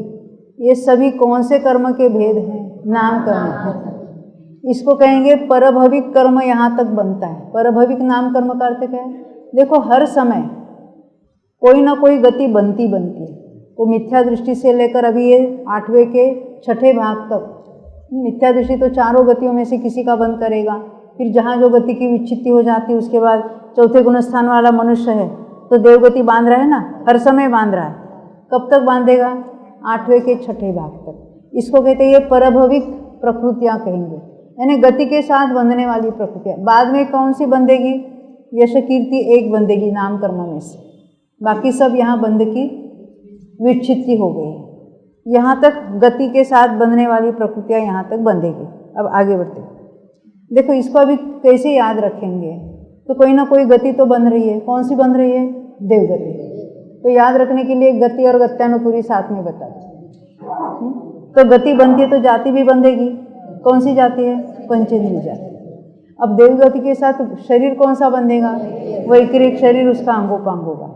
ये सभी कौन से कर्म के भेद हैं? नाम कर्म। इसको कहेंगे परभविक कर्म, यहाँ तक बनता है। परभविक नाम कर्म का अर्थ क्या है? देखो हर समय कोई ना कोई गति बनती है, तो मिथ्या दृष्टि से लेकर अभी ये 8वें के 6ठे भाग तक, मिथ्या दृष्टि तो चारों गतियों में से किसी का बंद करेगा, फिर जहाँ जो गति की विच्छित्ति हो जाती है उसके बाद 4थे गुणस्थान वाला मनुष्य है तो देवगति बांध रहा है ना, हर समय बांध रहा है, कब तक बांधेगा? 8वें के 6ठे भाग तक। इसको कहते हैं ये परभविक प्रकृतियाँ कहेंगे, यानी गति के साथ बंधने वाली प्रकृतियाँ। बाद में कौन सी बंधेगी? यश कीर्ति एक बंधेगी नाम कर्म में से, बाकी सब यहाँ बंध की विच्छित्ति हो गई है। यहाँ तक गति के साथ बंधने वाली प्रकृतियाँ यहाँ तक बंधेगी। अब आगे बढ़ते, देखो इसको अभी कैसे याद रखेंगे? तो कोई ना कोई गति तो बन रही है, कौन सी बन रही है? देवगति। तो याद रखने के लिए गति और गत्यानुपूरी साथ में बता दें। तो गति बनती है तो जाति भी बंधेगी, कौन सी जाति है? पंचेंद्रिय जाति। अब देवगति के साथ शरीर कौन सा बंधेगा? वैक्रिक शरीर, उसका अंगोपांग होगा।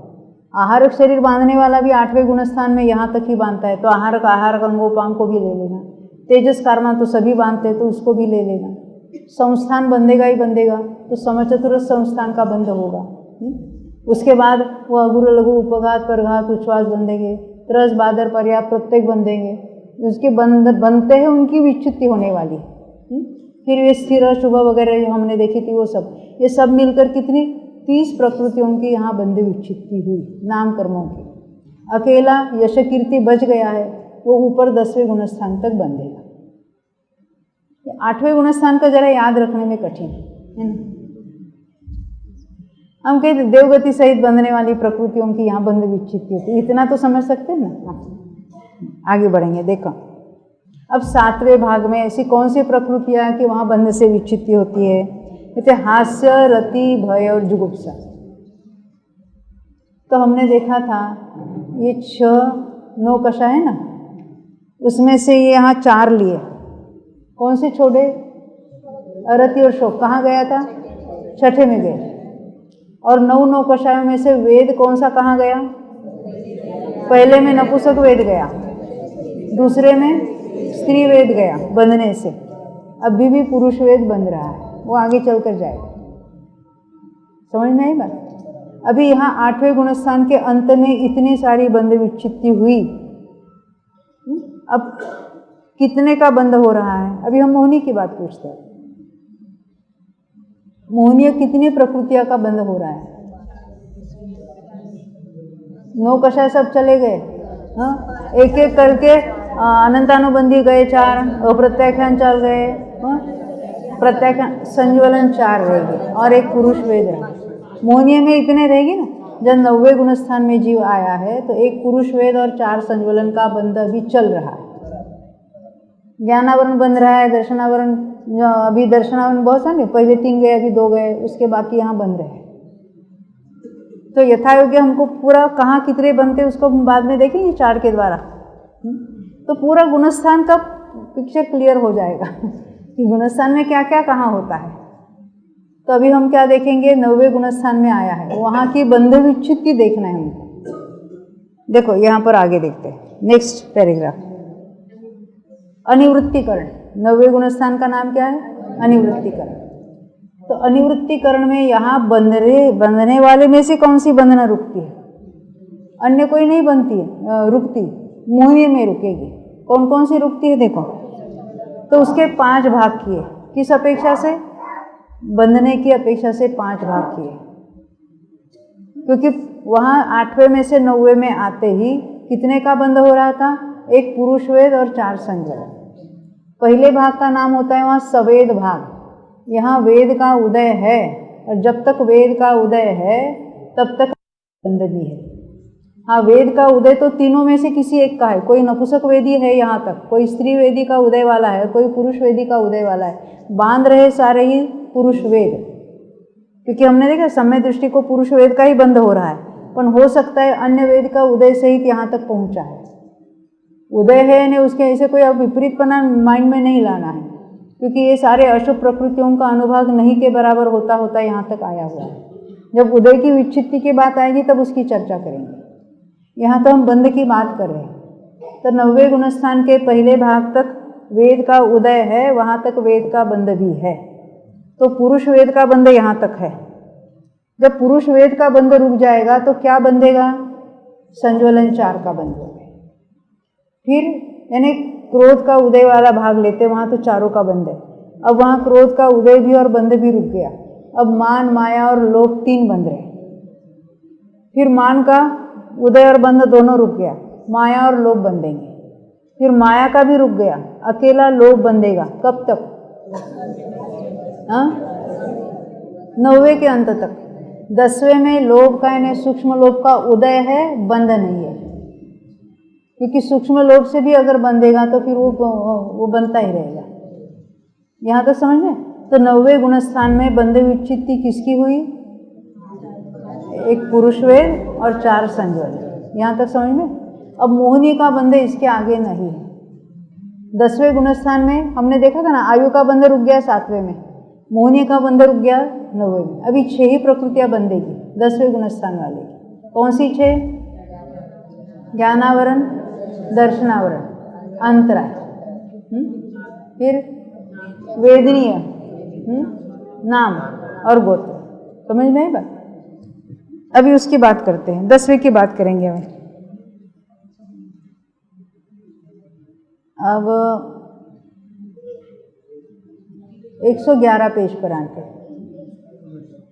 आहारक शरीर बांधने वाला भी 8वें गुणस्थान में यहाँ तक ही बांधता है, तो आहारक अंगोपांग को भी ले लेना। तेजस कर्मा तो सभी बांधते हैं, तो उसको भी ले लेना। संस्थान बंधेगा ही बंधेगा, तो समचतुरस संस्थान का बंध होगा। उसके बाद वो अगुरु लघु उपघात परघात उच्छ्वास बंधेंगे, त्रस बादर पर्याप्त प्रत्येक बंधेंगे, उसके बनते हैं उनकी विच्छित्ति होने वाली। फिर ये स्थिर शुभ वगैरह जो हमने देखी थी वो सब, ये सब मिलकर कितनी 30 प्रकृतियों की यहाँ बंध विच्छित्ति हुई नाम कर्मों की। अकेला यश कीर्ति बच गया है, वो ऊपर 10वें गुणस्थान तक बंधेगा। 8वें गुणस्थान का जरा याद रखने में कठिन है ना। हम कहते देवगति सहित बंधने वाली प्रकृतियों की यहाँ बंध विच्छित्ति होती है, इतना तो समझ सकते हैं ना। आगे बढ़ेंगे, देखो अब 7वें भाग में ऐसी कौन सी प्रकृतियाँ कि वहाँ बंध से विच्छित्ति होती है? कहते हास्य, रति, भय और जुगुप्सा। तो हमने देखा था ये 6 कषा है ना, उसमें से ये यहाँ 4 लिए, कौन से छोड़े? अरति और शोक। कहाँ गया था? 6ठे में गया। और 9 कषायों में से वेद कौन सा कहाँ गया? पहले में नपुंसक वेद गया, दूसरे में स्त्री वेद गया बंधने से, अभी भी पुरुष वेद बंध रहा है, वो आगे चल कर जाएगा। समझ में आई बात? अभी यहाँ 8वें गुणस्थान के अंत में इतनी सारी बंध विच्छित्ति हुई, अब कितने का बंध हो रहा है? अभी हम मोहिनी की बात पूछते हैं। मोहनीय कितनी प्रकृतियां का बंध हो रहा है? 9 कषाय सब चले गए, हाँ, एक एक करके अनंतानुबंधी गए 4, अप्रत्याख्यान चल गए, हाँ, प्रत्याख्यान संज्वलन 4 रहेगी और एक पुरुष वेद रहा। मोहनीय में इतने रहेगी ना। जब 9वें गुणस्थान में जीव आया है तो एक पुरुष वेद और 4 संज्वलन का बंध अभी चल रहा है। ज्ञानावरण बन रहा है, दर्शनावरण, अभी दर्शनावरण बहुत सारे, पहले 3 गए, अभी 2 गए, उसके बाकी यहाँ बन रहे हैं। तो यथायोग्य हमको पूरा कहाँ कितने बनते उसको हम बाद में देखेंगे चार्ट के द्वारा। तो पूरा गुणस्थान का पिक्चर क्लियर हो जाएगा कि गुणस्थान में क्या क्या कहाँ होता है। तो अभी हम क्या देखेंगे, 9वें गुणस्थान में आया है, वहाँ की बंध विच्छित्ति देखना है हमको। देखो यहाँ पर आगे देखते हैं, नेक्स्ट पैराग्राफ, अनिवृत्तिकरण। 9वें गुणस्थान का नाम क्या है? अनिवृत्तिकरण। तो अनिवृत्तिकरण में यहाँ बंधने वाले में से कौन सी बंधना रुकती है? अन्य कोई नहीं बनती है, रुकती, मोहिनी में रुकेगी। कौन कौन सी रुकती है देखो। तो उसके 5 भाग किए, किस अपेक्षा से? बंधने की अपेक्षा से 5 भाग किए, क्योंकि वहाँ 8वें में से 9वें में आते ही कितने का बंध हो रहा था? एक पुरुष वेद और 4 संज्ञा। पहले भाग का नाम होता है वहाँ सवेद भाग। यहाँ वेद का उदय है, और जब तक वेद का उदय है तब तक बंध भी है। हाँ, वेद का उदय तो तीनों में से किसी एक का है, कोई नपुंसक वेदी है यहाँ तक, कोई स्त्री वेदी का उदय वाला है, कोई पुरुष वेदी का उदय वाला है। बांध रहे सारे ही पुरुष वेद, क्योंकि हमने देखा समय दृष्टि को पुरुष वेद का ही बंध हो रहा है, पर हो सकता है अन्य वेद का उदय सहित यहाँ तक पहुँचा है। उदय है यानी उसके ऐसे कोई अब विपरीतपना माइंड में नहीं लाना है, क्योंकि ये सारे अशुभ प्रकृतियों का अनुभाग नहीं के बराबर होता होता यहाँ तक आया हुआ है। जब उदय की विच्छित्ति की बात आएगी तब उसकी चर्चा करेंगे। यहाँ तो हम बंध की बात कर रहे हैं। तो 9वें गुणस्थान के पहले भाग तक वेद का उदय है, वहाँ तक वेद का बंध भी है। तो पुरुष वेद का बंध यहाँ तक है। जब पुरुष वेद का बंध रुक जाएगा तो क्या बंधेगा? संज्वलन 4 का बंध होगा। फिर यानी क्रोध का उदय वाला भाग लेते, वहाँ तो चारों का बंध है। अब वहाँ क्रोध का उदय भी और बंध भी रुक गया। अब मान, माया और लोभ 3 बंध रहे। फिर मान का उदय और बंध दोनों रुक गया, माया और लोभ बंधेंगे। फिर माया का भी रुक गया, अकेला लोभ बंधेगा। कब तक? 9वें के अंत तक। 10वें में लोभ का यानी सूक्ष्म लोभ का उदय है, बंध नहीं है, क्योंकि सूक्ष्म लोभ से भी अगर बंधेगा तो फिर वो बनता ही रहेगा। यहाँ तक समझ में? तो 9वें गुणस्थान में बंध विच्छित्ति किसकी हुई? एक पुरुष वेद और 4 संज्ञा। यहाँ तक समझ में? अब मोहिनी का बंध इसके आगे नहीं है। 10वें गुणस्थान में हमने देखा था ना, आयु का बंध रुक गया 7वें में, मोहिनी का बंध रुक गया 9वें में। अभी 6 ही प्रकृतियाँ बंधेगी 10वें गुणस्थान वाले की। कौन सी 6? ज्ञानावरण, दर्शनावरण, अंतराय, फिर वेदनीय, नाम और गोत्र। समझ में आई बात? अभी उसकी बात करते हैं, 10वें की बात करेंगे हमें। अब 111 पेज पर आते हैं,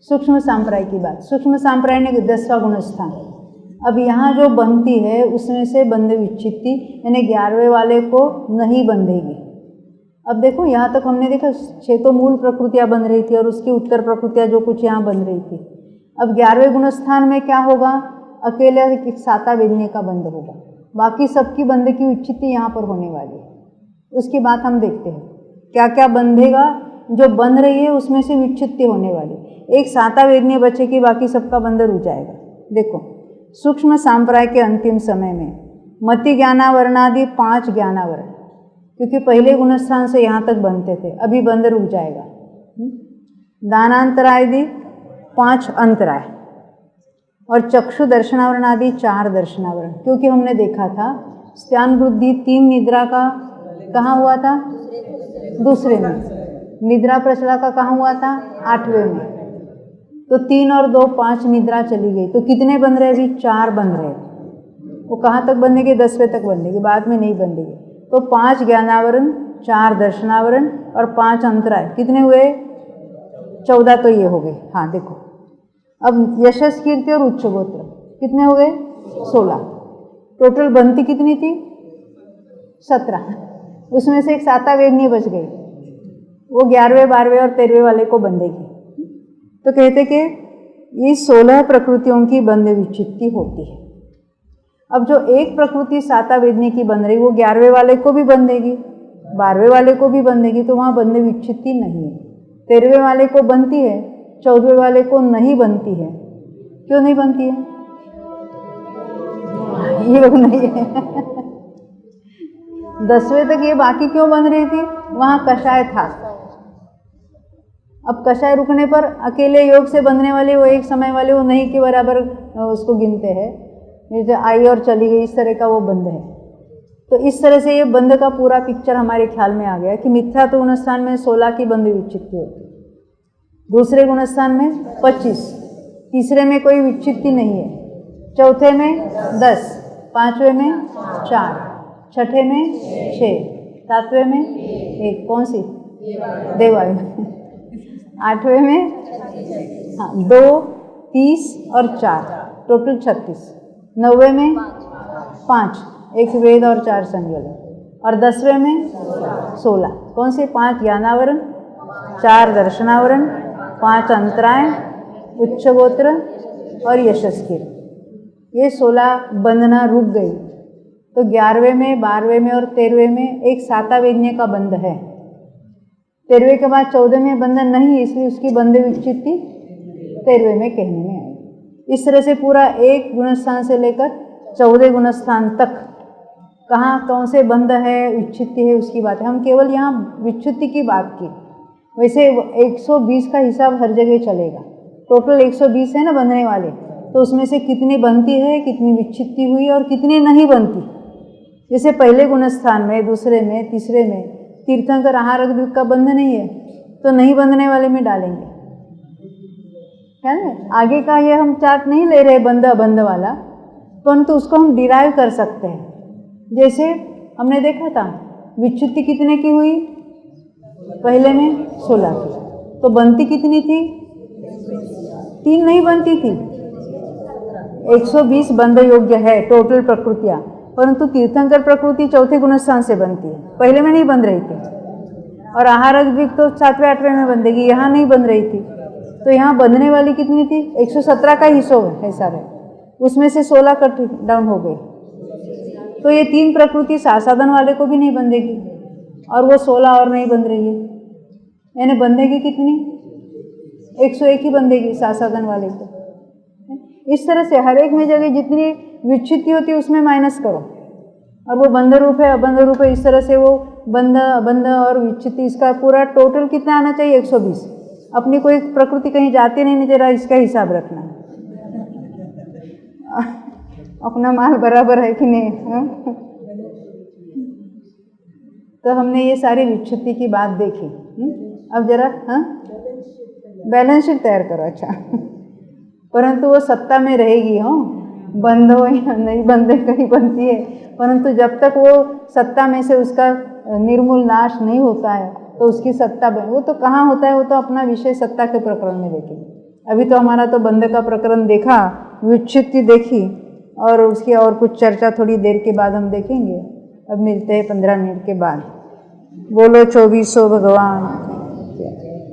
सूक्ष्म सांप्राय की बात। सूक्ष्म सांप्राय ने 10वां गुणस्थान। अब यहाँ जो बनती है उसमें से बंध विच्छित्ति यानी 11वें वाले को नहीं बंधेगी। अब देखो यहाँ तक हमने देखा 6 तो मूल प्रकृतियाँ बन रही थी और उसकी उत्तर प्रकृतियाँ जो कुछ यहाँ बन रही थी। अब 11वें गुणस्थान में क्या होगा? अकेले साता वेदनीय का बंध होगा, बाकी सबकी बंध की विच्छित्ति यहाँ पर होने वाली है। उसकी बात हम देखते हैं क्या क्या बंधेगा। जो बंध रही है उसमें से विच्छित्ति होने वाली, एक साता वेदनीय बचेगी, बाकी सबका बंध रुक जाएगा। देखो सूक्ष्म सांप्राय के अंतिम समय में मति ज्ञानावरणादि 5 ज्ञानावरण, क्योंकि पहले गुणस्थान से यहाँ तक बनते थे, अभी बंध रुक जाएगा। दानांतरादि 5 अंतराय और चक्षु दर्शनावरण आदि 4 दर्शनावरण, क्योंकि हमने देखा था स्त्यान वृद्धि 3 निद्रा का कहाँ हुआ था? दूसरे में। निद्रा प्रचला का कहाँ हुआ था? 8वें में। तो 3 और 2 5 निद्रा चली गई, तो कितने बन रहे? अभी 4 बन रहे। वो कहाँ तक बंधेंगे? 10वें तक बंधेंगे, बाद में नहीं बंधेंगे। तो 5 ज्ञानावरण, 4 दर्शनावरण और 5 अंतराय, कितने हुए? 14 तो ये हो गए। हाँ देखो, अब यशस कीर्ति और उच्च गोत्र कितने हो गए? 16। टोटल बनती कितनी थी? 17। उसमें से एक साता वेदनीय बच गई, वो 11वें 12वें और 13वें वाले को बंधेगी। तो कहते कि ये 16 प्रकृतियों की बंध विच्छित्ति होती है। अब जो एक प्रकृति साता वेदनी की बन रही वो 11वें वाले को भी बंधेगी, 12वें वाले को भी बंधेगी तो वहाँ बंधे विच्छित्ति नहीं है। 13वें वाले को बनती है, 14वें वाले को नहीं बनती है। क्यों नहीं बनती है? योग नहीं है। 10वें तक ये बाकी क्यों बन रही थी? वहाँ कषाय था। अब कषाय रुकने पर अकेले योग से बंधने वाले वो एक समय वाले वो नहीं के बराबर उसको गिनते हैं। जैसे आई और चली गई, इस तरह का वो बंध है। तो इस तरह से ये बंध का पूरा पिक्चर हमारे ख्याल में आ गया कि मिथ्या तो गुणस्थान में 16 की बंध विच्छित्ति होती, दूसरे गुणस्थान में 25, तीसरे में कोई विच्छित्ति नहीं है, चौथे में 10, पांचवें में 4, छठे में 6, सातवें में 1, कौन सी? देवायु। 8वें में 2, 30 और 4, टोटल 36। 9वें में 5, 1 वेद और 4 संयोजन, और 10वें में 16, कौन से? 5 ज्ञानावरण, 4 दर्शनावरण, 5 अंतराय, उच्च गोत्र और यशस्किर। ये 16 बंधना रुक गई। तो 11वें में, 12वें में और 13वें में एक सातावेज्ञ का बंध है। 13वें के बाद 14वें में बंधन नहीं, इसलिए उसकी बंध विच्छित्ति 13वें में कहने में आई। इस तरह से पूरा एक गुणस्थान से लेकर 14 गुणस्थान तक कहाँ कौन से बंध है, विच्छित्ति है, उसकी बात है। हम केवल यहाँ विच्छित्ति की बात की। वैसे 120 का हिसाब हर जगह चलेगा। टोटल 120 है ना बंधने वाले, तो उसमें से कितनी बनती है, कितनी विच्छित्ति हुई और कितनी नहीं बनती। जैसे पहले गुणस्थान में, दूसरे में, तीसरे में तीर्थंकर आहार द्वीप का बंध नहीं है, तो नहीं बंधने वाले में डालेंगे, है ना। आगे का ये हम चार्ट नहीं ले रहे बंध अबंध वाला, परंतु उसको हम डिराइव कर सकते हैं। जैसे हमने देखा था विच्छित्ति कितने की हुई, पहले में 16 की, तो बनती कितनी थी? 3 नहीं बनती थी। 120 बंध योग्य है टोटल प्रकृतियाँ, परंतु तीर्थंकर प्रकृति चौथे गुणस्थान से बनती है, पहले में नहीं बन रही थी। और आहार द्वीप तो 7वें 8वें में बंधेगी, यहाँ नहीं बन रही थी। तो यहाँ बंधने वाली कितनी थी? 117 का हिस्सा है सारे, उसमें से 16 कट डाउन हो गए। तो ये 3 प्रकृति साधन वाले को भी नहीं बंधेगी, और वो 16 और नहीं बंध रही है, यानी बंधेगी कितनी? 101 ही बंधेगी साधन वाले को। इस तरह से हर एक में जगह जितनी विच्छित्ति होती है उसमें माइनस करो, और वो बंध रूप है, अबंध रूप है, इस तरह से वो बंध अबंध और विच्छित्ति, इसका पूरा टोटल कितना आना चाहिए? 120। अपनी कोई प्रकृति कहीं जाती नहीं जरा इसका हिसाब रखना। अपना माल बराबर है कि नहीं? तो हमने ये सारी विच्छित्ति की बात देखी। अब जरा बैलेंस शीट तैयार करो। अच्छा, परंतु वो सत्ता में रहेगी, बंद हो या नहीं बंद कहीं बनती है, परंतु जब तक वो सत्ता में से उसका निर्मूल नाश नहीं होता है तो उसकी सत्ता वो तो कहाँ होता है, वो तो अपना विषय सत्ता के प्रकरण में देखेंगे। अभी तो हमारा तो बंध का प्रकरण देखा, विच्छित्ति देखी, और उसकी और कुछ चर्चा थोड़ी देर के बाद हम देखेंगे। अब मिलते हैं 15 मिनट के बाद। बोलो 2400 भगवान।